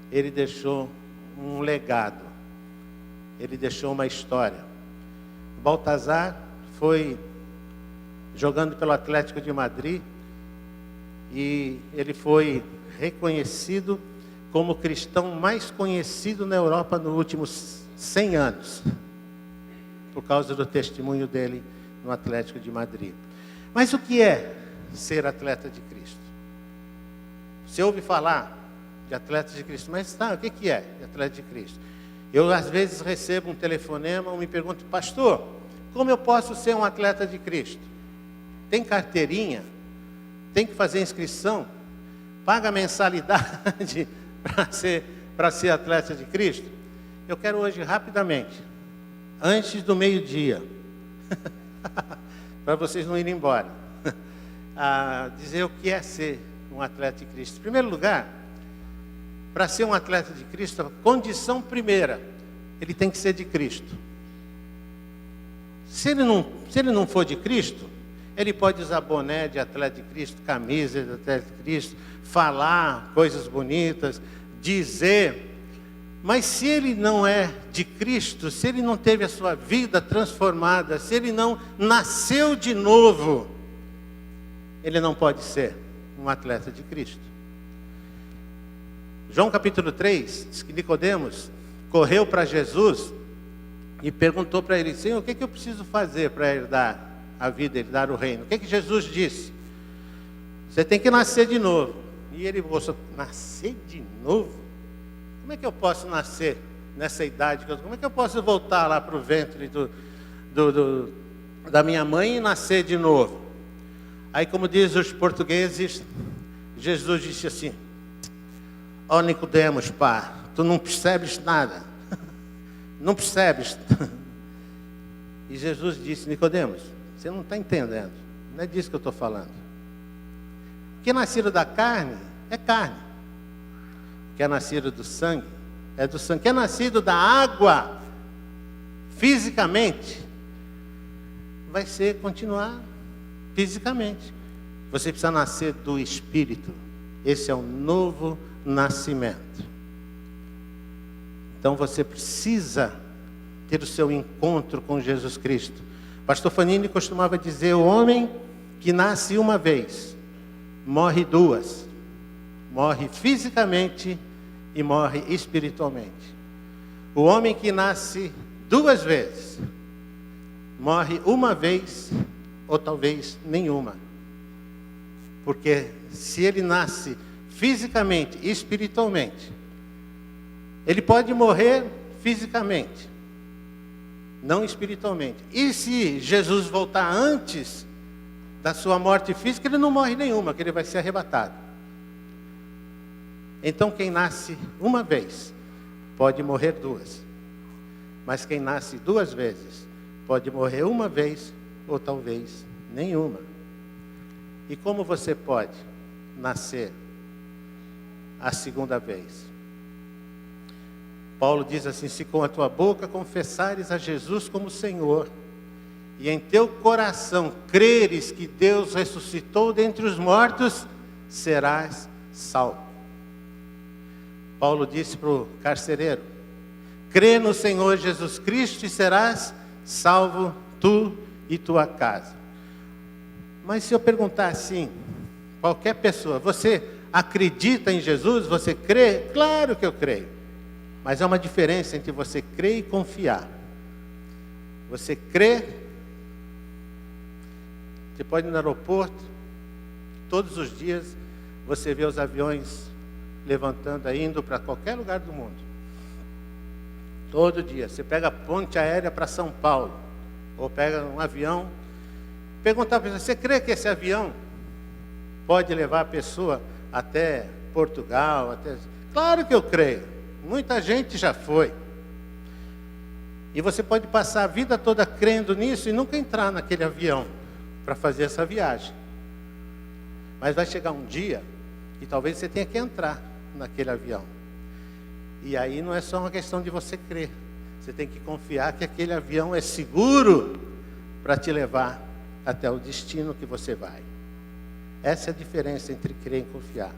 ele deixou um legado, ele deixou uma história. Baltazar foi jogando pelo Atlético de Madrid e ele foi reconhecido como o cristão mais conhecido na Europa nos últimos 100 anos, por causa do testemunho dele no Atlético de Madrid. Mas o que é ser atleta de Cristo? Você ouve falar de atletas de Cristo, mas tá, o que é atleta de Cristo? Eu às vezes recebo um telefonema ou me pergunto, pastor, como eu posso ser um atleta de Cristo? Tem carteirinha? Tem que fazer inscrição? Paga mensalidade para ser atleta de Cristo? Eu quero hoje, rapidamente, antes do meio-dia, para vocês não irem embora, dizer o que é ser um atleta de Cristo. Em primeiro lugar, para ser um atleta de Cristo, a condição primeira, ele tem que ser de Cristo. Se ele não for de Cristo, ele pode usar boné de atleta de Cristo, camisa de atleta de Cristo, falar coisas bonitas, dizer. Mas se ele não é de Cristo, se ele não teve a sua vida transformada, se ele não nasceu de novo, ele não pode ser um atleta de Cristo. João capítulo 3, diz que Nicodemos correu para Jesus e perguntou para ele: Senhor, o que eu preciso fazer para herdar a vida, herdar o reino? O que Jesus disse? Você tem que nascer de novo. E ele falou: nascer de novo? Como é que eu posso nascer nessa idade? Como é que eu posso voltar lá para o ventre da minha mãe e nascer de novo? Aí, como diz os portugueses, Jesus disse assim: ó Nicodemos, pá, tu não percebes nada. Não percebes. E Jesus disse: Nicodemos, você não está entendendo. Não é disso que eu estou falando. O que é nascido da carne, é carne. O que é nascido do sangue, é do sangue. O que é nascido da água, fisicamente, vai continuar fisicamente. Você precisa nascer do Espírito. Esse é o novo nascimento. Então você precisa ter o seu encontro com Jesus Cristo. Pastor Fanini costumava dizer: o homem que nasce uma vez, morre duas. Morre fisicamente e morre espiritualmente. O homem que nasce duas vezes, morre uma vez ou talvez nenhuma. Porque se ele nasce fisicamente e espiritualmente, ele pode morrer fisicamente, não espiritualmente. E se Jesus voltar antes da sua morte física, ele não morre nenhuma, que ele vai ser arrebatado. Então quem nasce uma vez, pode morrer duas. Mas quem nasce duas vezes, pode morrer uma vez ou talvez nenhuma. E como você pode nascer a segunda vez? Paulo diz assim: se com a tua boca confessares a Jesus como Senhor, e em teu coração creres que Deus ressuscitou dentre os mortos, serás salvo. Paulo disse para o carcereiro: crê no Senhor Jesus Cristo e serás salvo tu e tua casa. Mas se eu perguntar assim, qualquer pessoa: você acredita em Jesus? Você crê? Claro que eu creio. Mas há uma diferença entre você crer e confiar. Você crê, você pode ir no aeroporto, todos os dias você vê os aviões levantando, indo para qualquer lugar do mundo. Todo dia. Você pega a ponte aérea para São Paulo, ou pega um avião. Perguntar para você crê que esse avião pode levar a pessoa até Portugal? Claro que eu creio. Muita gente já foi. E você pode passar a vida toda crendo nisso e nunca entrar naquele avião para fazer essa viagem. Mas vai chegar um dia que talvez você tenha que entrar naquele avião. E aí não é só uma questão de você crer. Você tem que confiar que aquele avião é seguro para te levar até o destino que você vai. Essa é a diferença entre crer e confiar.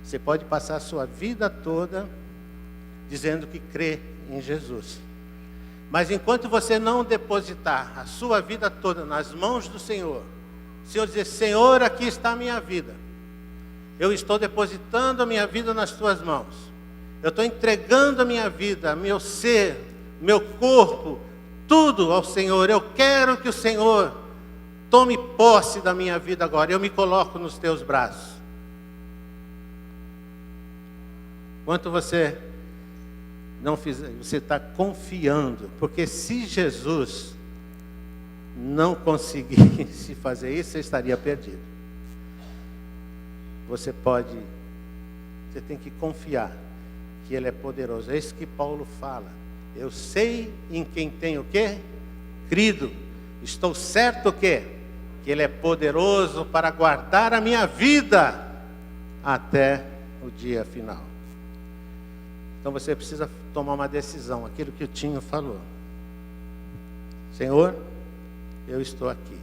Você pode passar a sua vida toda dizendo que crê em Jesus. Mas enquanto você não depositar a sua vida toda nas mãos do Senhor, o Senhor dizer: Senhor, aqui está a minha vida. Eu estou depositando a minha vida nas tuas mãos. Eu estou entregando a minha vida, meu ser, meu corpo, tudo ao Senhor. Eu quero que o Senhor tome posse da minha vida agora. Eu me coloco nos teus braços. Enquanto você não fizer, você está confiando. Porque se Jesus não conseguisse fazer isso, você estaria perdido. Você tem que confiar que Ele é poderoso. É isso que Paulo fala. Eu sei em quem tenho o quê? Crido. Estou certo o quê? Que Ele é poderoso para guardar a minha vida até o dia final. Então você precisa tomar uma decisão, aquilo que o Tinho falou. Senhor, eu estou aqui.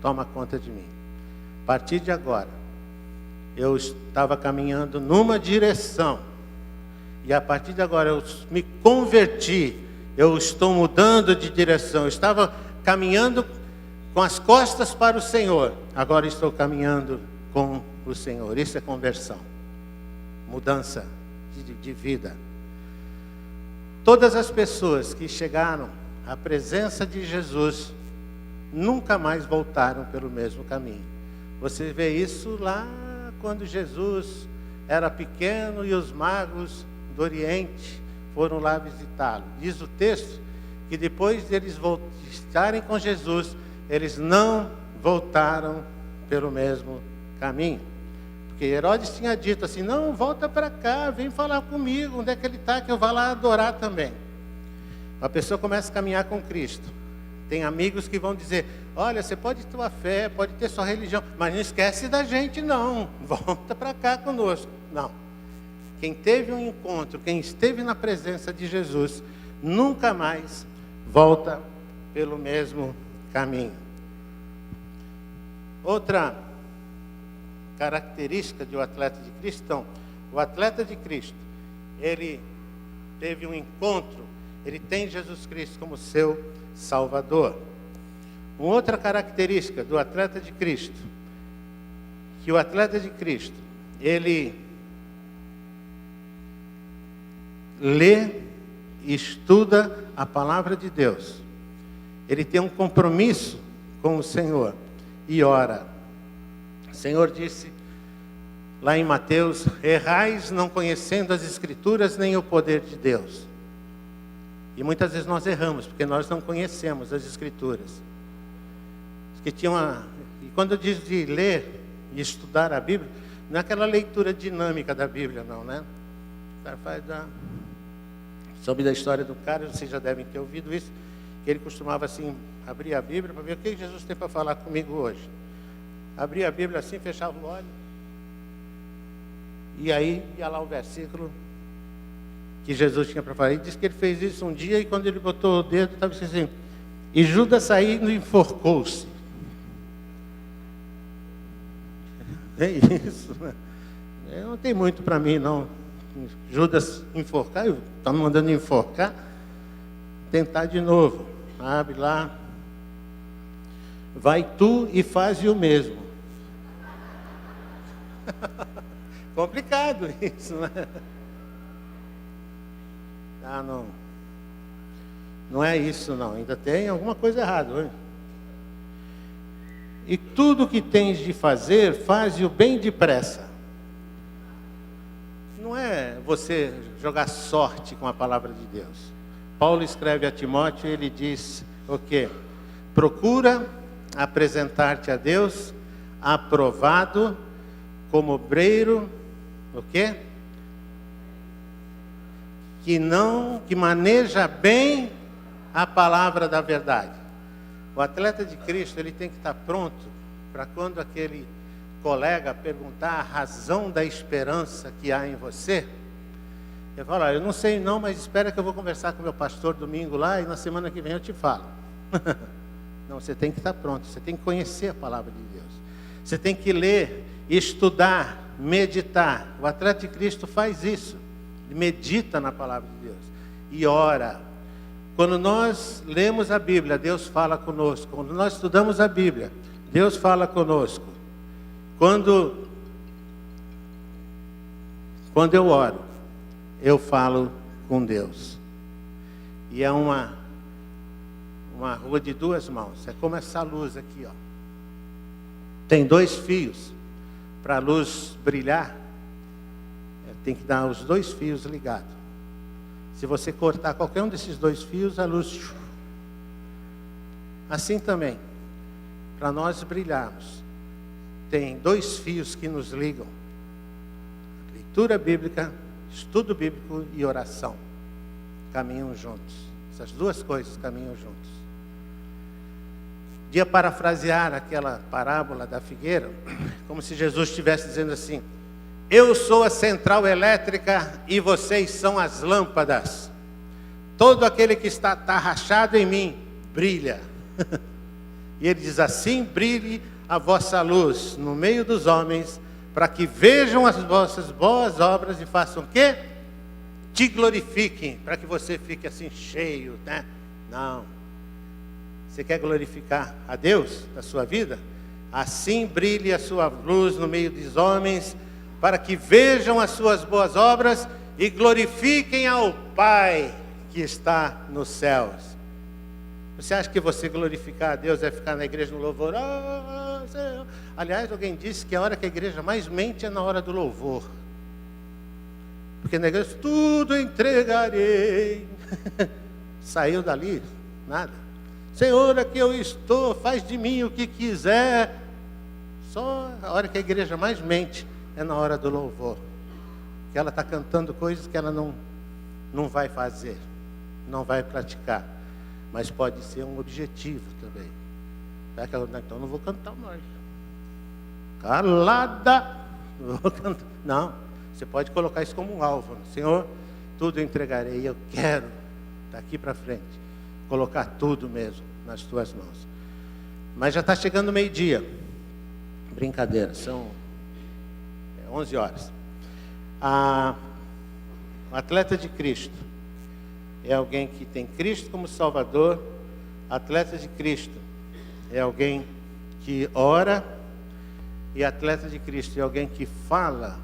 Toma conta de mim. A partir de agora, eu estava caminhando numa direção. E a partir de agora eu me converti. Eu estou mudando de direção. Eu estava caminhando com as costas para o Senhor. Agora estou caminhando com o Senhor. Isso é conversão. Mudança de vida. Todas as pessoas que chegaram à presença de Jesus nunca mais voltaram pelo mesmo caminho. Você vê isso lá quando Jesus era pequeno e os magos do Oriente foram lá visitá-lo. Diz o texto que depois deles estarem com Jesus, eles não voltaram pelo mesmo caminho. Porque Herodes tinha dito assim, não, volta para cá, vem falar comigo, onde é que ele está, que eu vá lá adorar também. A pessoa começa a caminhar com Cristo. Tem amigos que vão dizer, olha, você pode ter sua fé, pode ter sua religião, mas não esquece da gente não, volta para cá conosco. Não. Quem teve um encontro, quem esteve na presença de Jesus, nunca mais volta pelo mesmo caminho. Outra característica de um atleta de Cristo, então, o atleta de Cristo, ele teve um encontro, ele tem Jesus Cristo como seu Salvador. Uma outra característica do atleta de Cristo, que o atleta de Cristo, ele lê e estuda a palavra de Deus. Ele tem um compromisso com o Senhor e ora. O Senhor disse lá em Mateus, errais não conhecendo as Escrituras nem o poder de Deus. E muitas vezes nós erramos, porque nós não conhecemos as Escrituras. E quando eu digo de ler e estudar a Bíblia, não é aquela leitura dinâmica da Bíblia, não, né? O cara faz soube da história do cara, vocês já devem ter ouvido isso, que ele costumava assim, abrir a Bíblia para ver o que Jesus tem para falar comigo hoje. Abria a Bíblia assim, fechava o olho, e aí ia lá o versículo que Jesus tinha para falar. Ele disse que ele fez isso um dia, e quando ele botou o dedo, estava assim, e Judas saindo enforcou-se. É isso, né? Não tem muito para mim, não. Judas enforcar, está me mandando enforcar, tentar de novo. Abre lá. Vai tu e faz o mesmo. Complicado isso, né? Ah, não. Não é isso, não. Ainda tem alguma coisa errada, hein? E tudo que tens de fazer, faz-o bem depressa. Não é você jogar sorte com a palavra de Deus. Paulo escreve a Timóteo, ele diz o quê? Procura apresentar-te a Deus aprovado como obreiro, o quê? Que maneja bem a palavra da verdade. O atleta de Cristo, ele tem que estar pronto para quando aquele colega perguntar a razão da esperança que há em você. Ele fala, eu não sei não, mas espera que eu vou conversar com o meu pastor domingo lá e na semana que vem eu te falo. Não, você tem que estar pronto, você tem que conhecer a palavra de Deus. Você tem que ler, estudar, meditar. O atleta de Cristo faz isso. Ele medita na palavra de Deus e ora. Quando nós lemos a Bíblia, Deus fala conosco. Quando nós estudamos a Bíblia, Deus fala conosco. Quando eu oro, eu falo com Deus. E é uma rua de duas mãos. É como essa luz aqui, ó. Tem dois fios. Para a luz brilhar, tem que dar os dois fios ligados. Se você cortar qualquer um desses dois fios, a luz Assim também, para nós brilharmos, tem 2 fios que nos ligam: leitura bíblica, estudo bíblico e oração. Caminham juntos. Essas 2 coisas caminham juntos. Podia parafrasear aquela parábola da figueira, como se Jesus estivesse dizendo assim: eu sou a central elétrica e vocês são as lâmpadas. Todo aquele que está atarrachado em mim, brilha. E ele diz assim: brilhe a vossa luz no meio dos homens, para que vejam as vossas boas obras e façam o quê? Te glorifiquem, para que você fique assim cheio, né? Não. Você quer glorificar a Deus na sua vida? Assim brilhe a sua luz no meio dos homens, para que vejam as suas boas obras e glorifiquem ao Pai que está nos céus. Você acha que você glorificar a Deus é ficar na igreja no louvor? Oh, Senhor. Aliás, alguém disse que a hora que a igreja mais mente é na hora do louvor. Porque na igreja, tudo entregarei. Saiu dali, nada. Senhor, aqui eu estou, faz de mim o que quiser. Só a hora que a igreja mais mente é na hora do louvor. Que ela está cantando coisas que ela não vai fazer, não vai praticar. Mas pode ser um objetivo também. Então não vou cantar mais. Calada. Não vou cantar. Não, você pode colocar isso como um alvo. Senhor, tudo eu entregarei. Eu quero, daqui para frente, colocar tudo mesmo nas tuas mãos. Mas já está chegando o meio-dia. Brincadeira, são 11 horas. O atleta de Cristo é alguém que tem Cristo como Salvador. Atleta de Cristo é alguém que ora. E atleta de Cristo é alguém que fala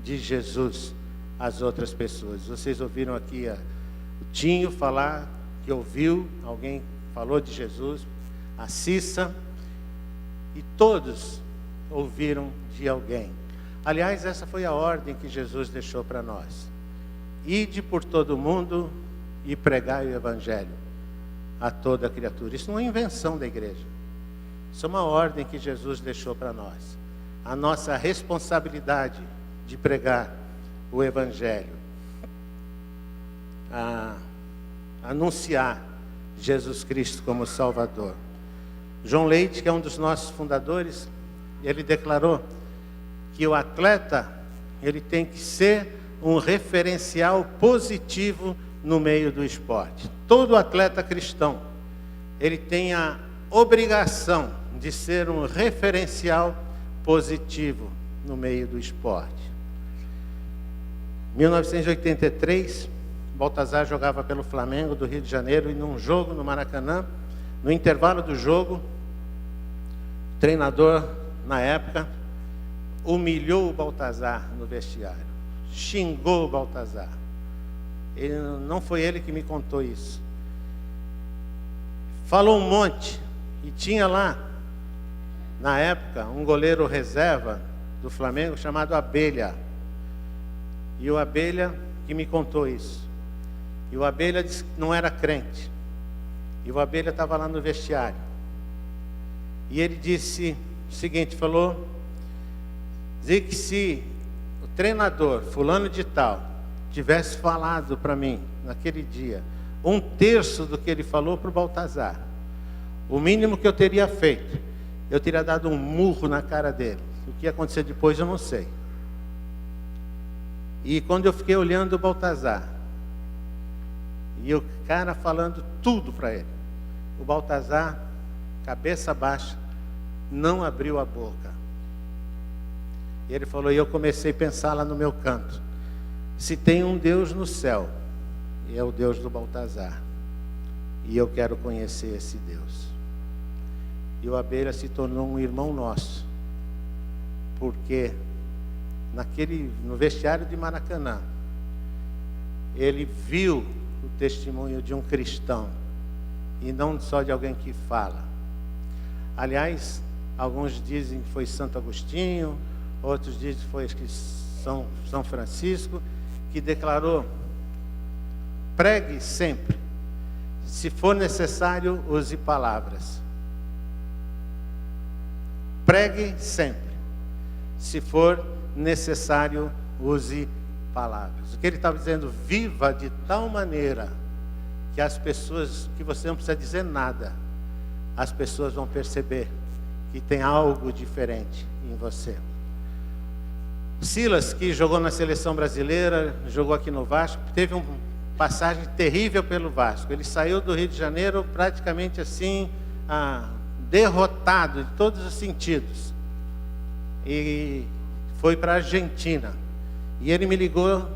de Jesus às outras pessoas. Vocês ouviram aqui o Tinho falar que ouviu, alguém falou de Jesus, a Cissa, e todos ouviram de alguém. Aliás, essa foi a ordem que Jesus deixou para nós: ide por todo o mundo e pregai o Evangelho a toda criatura. Isso não é invenção da igreja, isso é uma ordem que Jesus deixou para nós. A nossa responsabilidade de pregar o Evangelho, anunciar Jesus Cristo como Salvador. João Leite, que é um dos nossos fundadores, ele declarou que o atleta, ele tem que ser um referencial positivo no meio do esporte. Todo atleta cristão, ele tem a obrigação de ser um referencial positivo no meio do esporte. Em 1983, Baltazar jogava pelo Flamengo do Rio de Janeiro, e num jogo no Maracanã, no intervalo do jogo, o treinador, na época, humilhou o Baltazar no vestiário, xingou o Baltazar. Não foi ele que me contou isso. Falou um monte, e tinha lá, na época, um goleiro reserva do Flamengo chamado Abelha. E o Abelha que me contou isso. E o Abelha disse que não era crente. E o Abelha estava lá no vestiário. E ele disse o seguinte, falou: dizia que se o treinador, fulano de tal, tivesse falado para mim, naquele dia, 1/3 do que ele falou para o Baltazar, o mínimo que eu teria feito, eu teria dado um murro na cara dele. O que ia acontecer depois eu não sei. E quando eu fiquei olhando o Baltazar, e o cara falando tudo para ele, o Baltazar, cabeça baixa, não abriu a boca. E ele falou, e eu comecei a pensar lá no meu canto: se tem um Deus no céu, é o Deus do Baltazar, e eu quero conhecer esse Deus. E o Abelha se tornou um irmão nosso, porque no vestiário de Maracanã, ele viu o testemunho de um cristão, e não só de alguém que fala. Aliás, alguns dizem que foi Santo Agostinho, outros dizem que foi São Francisco, que declarou: pregue sempre, Se for necessário, use palavras. Pregue sempre. Se for necessário, use palavras. O que ele estava dizendo, viva de tal maneira que as pessoas, que você não precisa dizer nada, as pessoas vão perceber que tem algo diferente em você. Silas, que jogou na seleção brasileira, jogou aqui no Vasco, teve uma passagem terrível pelo Vasco. Ele saiu do Rio de Janeiro praticamente assim, derrotado de todos os sentidos. E foi para a Argentina. E ele me ligou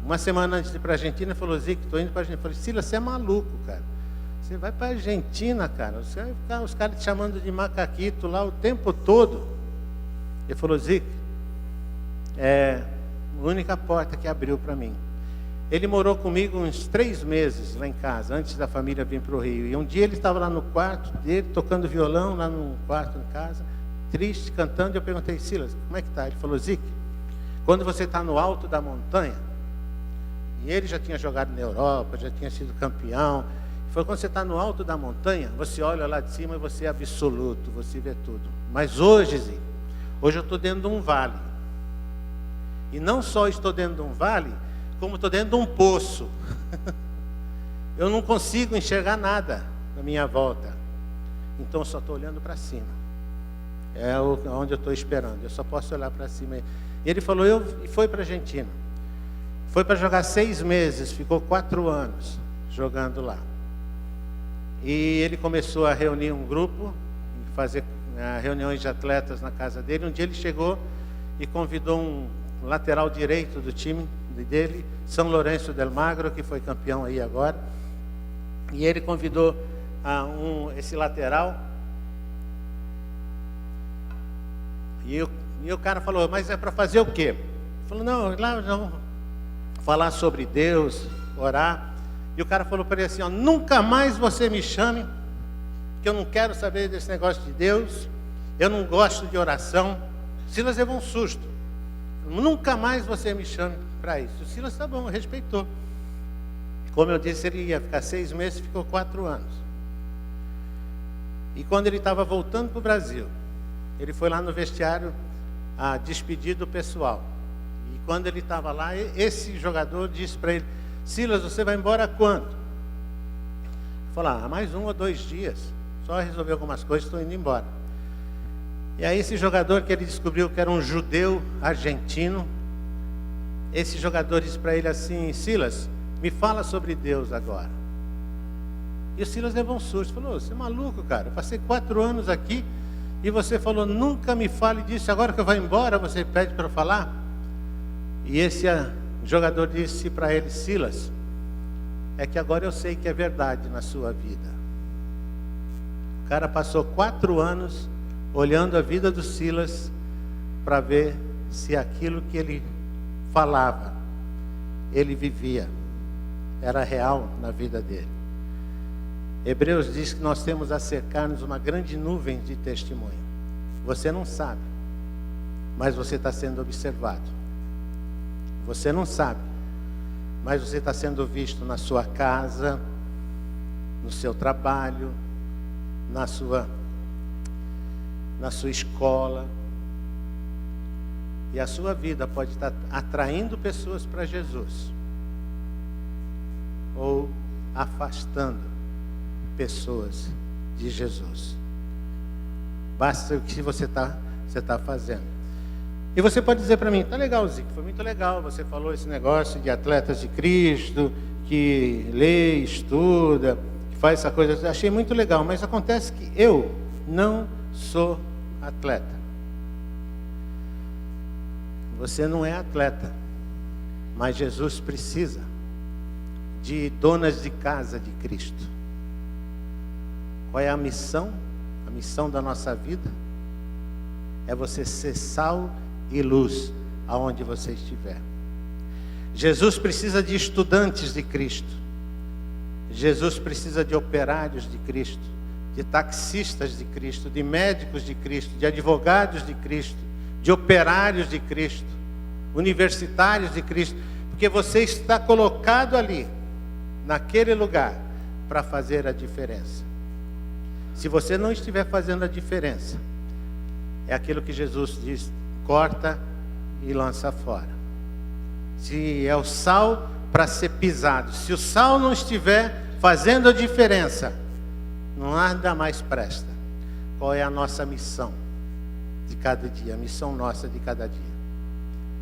uma semana antes de ir para a Argentina e falou, Zico, estou indo para a Argentina. Eu falei, Silas, você é maluco, cara. Você vai para a Argentina, cara. Você vai ficar os caras te chamando de macaquito lá o tempo todo. Ele falou, Zico, é a única porta que abriu para mim. Ele morou comigo uns 3 meses lá em casa, antes da família vir para o Rio. E um dia ele estava lá no quarto dele, tocando violão, lá no quarto de casa, triste, cantando. E eu perguntei, Silas, como é que está? Ele falou, Zico, quando você está no alto da montanha, e ele já tinha jogado na Europa, já tinha sido campeão, foi quando você está no alto da montanha, você olha lá de cima e você é absoluto, você vê tudo. Mas hoje, Zico, hoje eu estou dentro de um vale. E não só estou dentro de um vale, como estou dentro de um poço. Eu não consigo enxergar nada na minha volta. Então eu só estou olhando para cima. É onde eu estou esperando. Eu só posso olhar para cima. E ele falou, e foi para a Argentina. Foi para jogar 6 meses, ficou 4 anos jogando lá. E ele começou a reunir um grupo, fazer reuniões de atletas na casa dele. Um dia ele chegou e convidou um lateral direito do time dele, São Lourenço del Magro, que foi campeão aí agora. E ele convidou esse lateral. E o cara falou, mas é para fazer o quê? Ele falou, não, lá não, falar sobre Deus, orar. E o cara falou para ele assim, ó, nunca mais você me chame, que eu não quero saber desse negócio de Deus, eu não gosto de oração. Silas levou um susto. Nunca mais você me chame para isso. O Silas tá bom, respeitou. Como eu disse, ele ia ficar 6 meses, ficou 4 anos. E quando ele estava voltando para o Brasil, ele foi lá no vestiário a despedir do pessoal. E quando ele estava lá, esse jogador disse para ele, Silas, você vai embora quando? Ele falou, mais 1 ou 2 dias. Só resolver algumas coisas, estou indo embora. E aí esse jogador que ele descobriu que era um judeu argentino, esse jogador disse para ele assim, Silas, me fala sobre Deus agora. E o Silas levou um susto, falou, você é maluco, cara, eu passei 4 anos aqui e você falou, nunca me fale disso, agora que eu vou embora, você pede para eu falar? E esse jogador disse para ele, Silas, é que agora eu sei que é verdade na sua vida. O cara passou 4 anos olhando a vida do Silas para ver se aquilo que ele falava, ele vivia, era real na vida dele. Hebreus diz que nós temos a cercar-nos uma grande nuvem de testemunho. Você não sabe, mas você está sendo observado. Você não sabe, mas você está sendo visto na sua casa, no seu trabalho, na sua escola. E a sua vida pode estar atraindo pessoas para Jesus ou afastando pessoas de Jesus. Basta o que você está fazendo. E você pode dizer para mim, tá legal, Zico, foi muito legal, você falou esse negócio de atletas de Cristo, que lê, estuda, que faz essa coisa, achei muito legal, mas acontece que eu não sou atleta. Você não é atleta, mas Jesus precisa de donas de casa de Cristo. Qual é a missão? A missão da nossa vida é você ser sal e luz aonde você estiver. Jesus precisa de estudantes de Cristo. Jesus precisa de operários de Cristo, de taxistas de Cristo, de médicos de Cristo, de advogados de Cristo, de operários de Cristo, universitários de Cristo, porque você está colocado ali, naquele lugar, para fazer a diferença. Se você não estiver fazendo a diferença, é aquilo que Jesus diz: corta e lança fora. Se é o sal para ser pisado, se o sal não estiver fazendo a diferença, nada mais presta. Qual é a nossa missão de cada dia? A missão nossa de cada dia: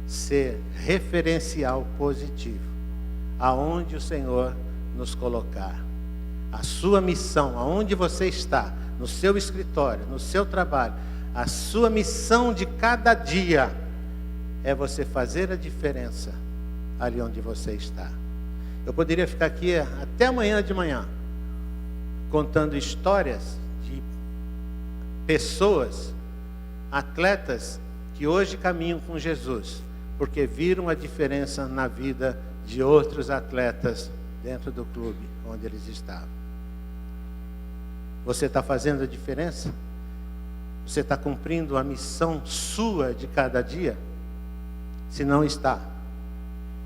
ser referencial positivo aonde o Senhor nos colocar. A sua missão, aonde você está, no seu escritório, no seu trabalho, a sua missão de cada dia é você fazer a diferença ali onde você está. Eu poderia ficar aqui até amanhã de manhã contando histórias de pessoas, atletas que hoje caminham com Jesus, porque viram a diferença na vida de outros atletas dentro do clube onde eles estavam. Você está fazendo a diferença? Você está cumprindo a missão sua de cada dia? Se não está,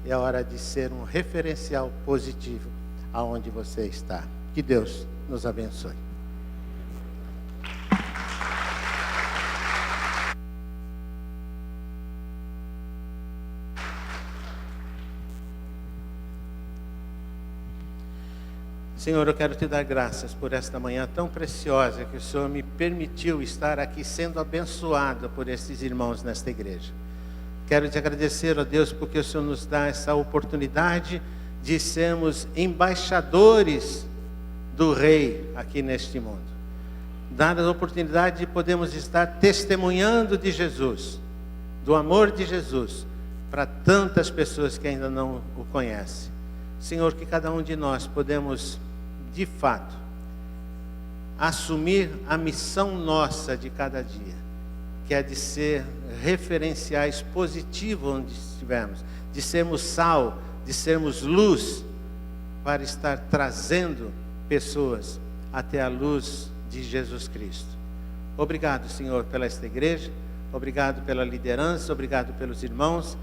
é hora de ser um referencial positivo aonde você está. Que Deus nos abençoe. Senhor, eu quero te dar graças por esta manhã tão preciosa que o Senhor me permitiu estar aqui sendo abençoado por esses irmãos nesta igreja. Quero te agradecer, ó Deus, porque o Senhor nos dá essa oportunidade de sermos embaixadores do Rei aqui neste mundo. Dada a oportunidade de podermos estar testemunhando de Jesus, do amor de Jesus, para tantas pessoas que ainda não o conhecem. Senhor, que cada um de nós podemos, de fato, assumir a missão nossa de cada dia, que é de ser referenciais positivos onde estivermos, de sermos sal, de sermos luz, para estar trazendo pessoas até a luz de Jesus Cristo. Obrigado, Senhor, pela esta igreja, obrigado pela liderança, obrigado pelos irmãos.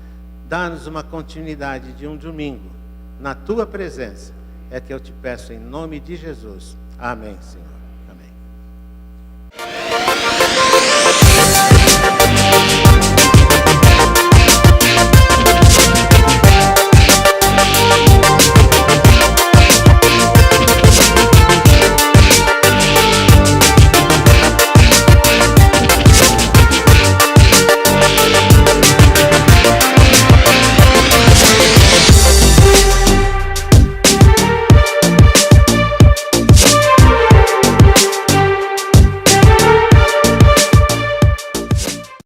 Dá-nos uma continuidade de um domingo na tua presença, é que eu te peço em nome de Jesus. Amém, Senhor.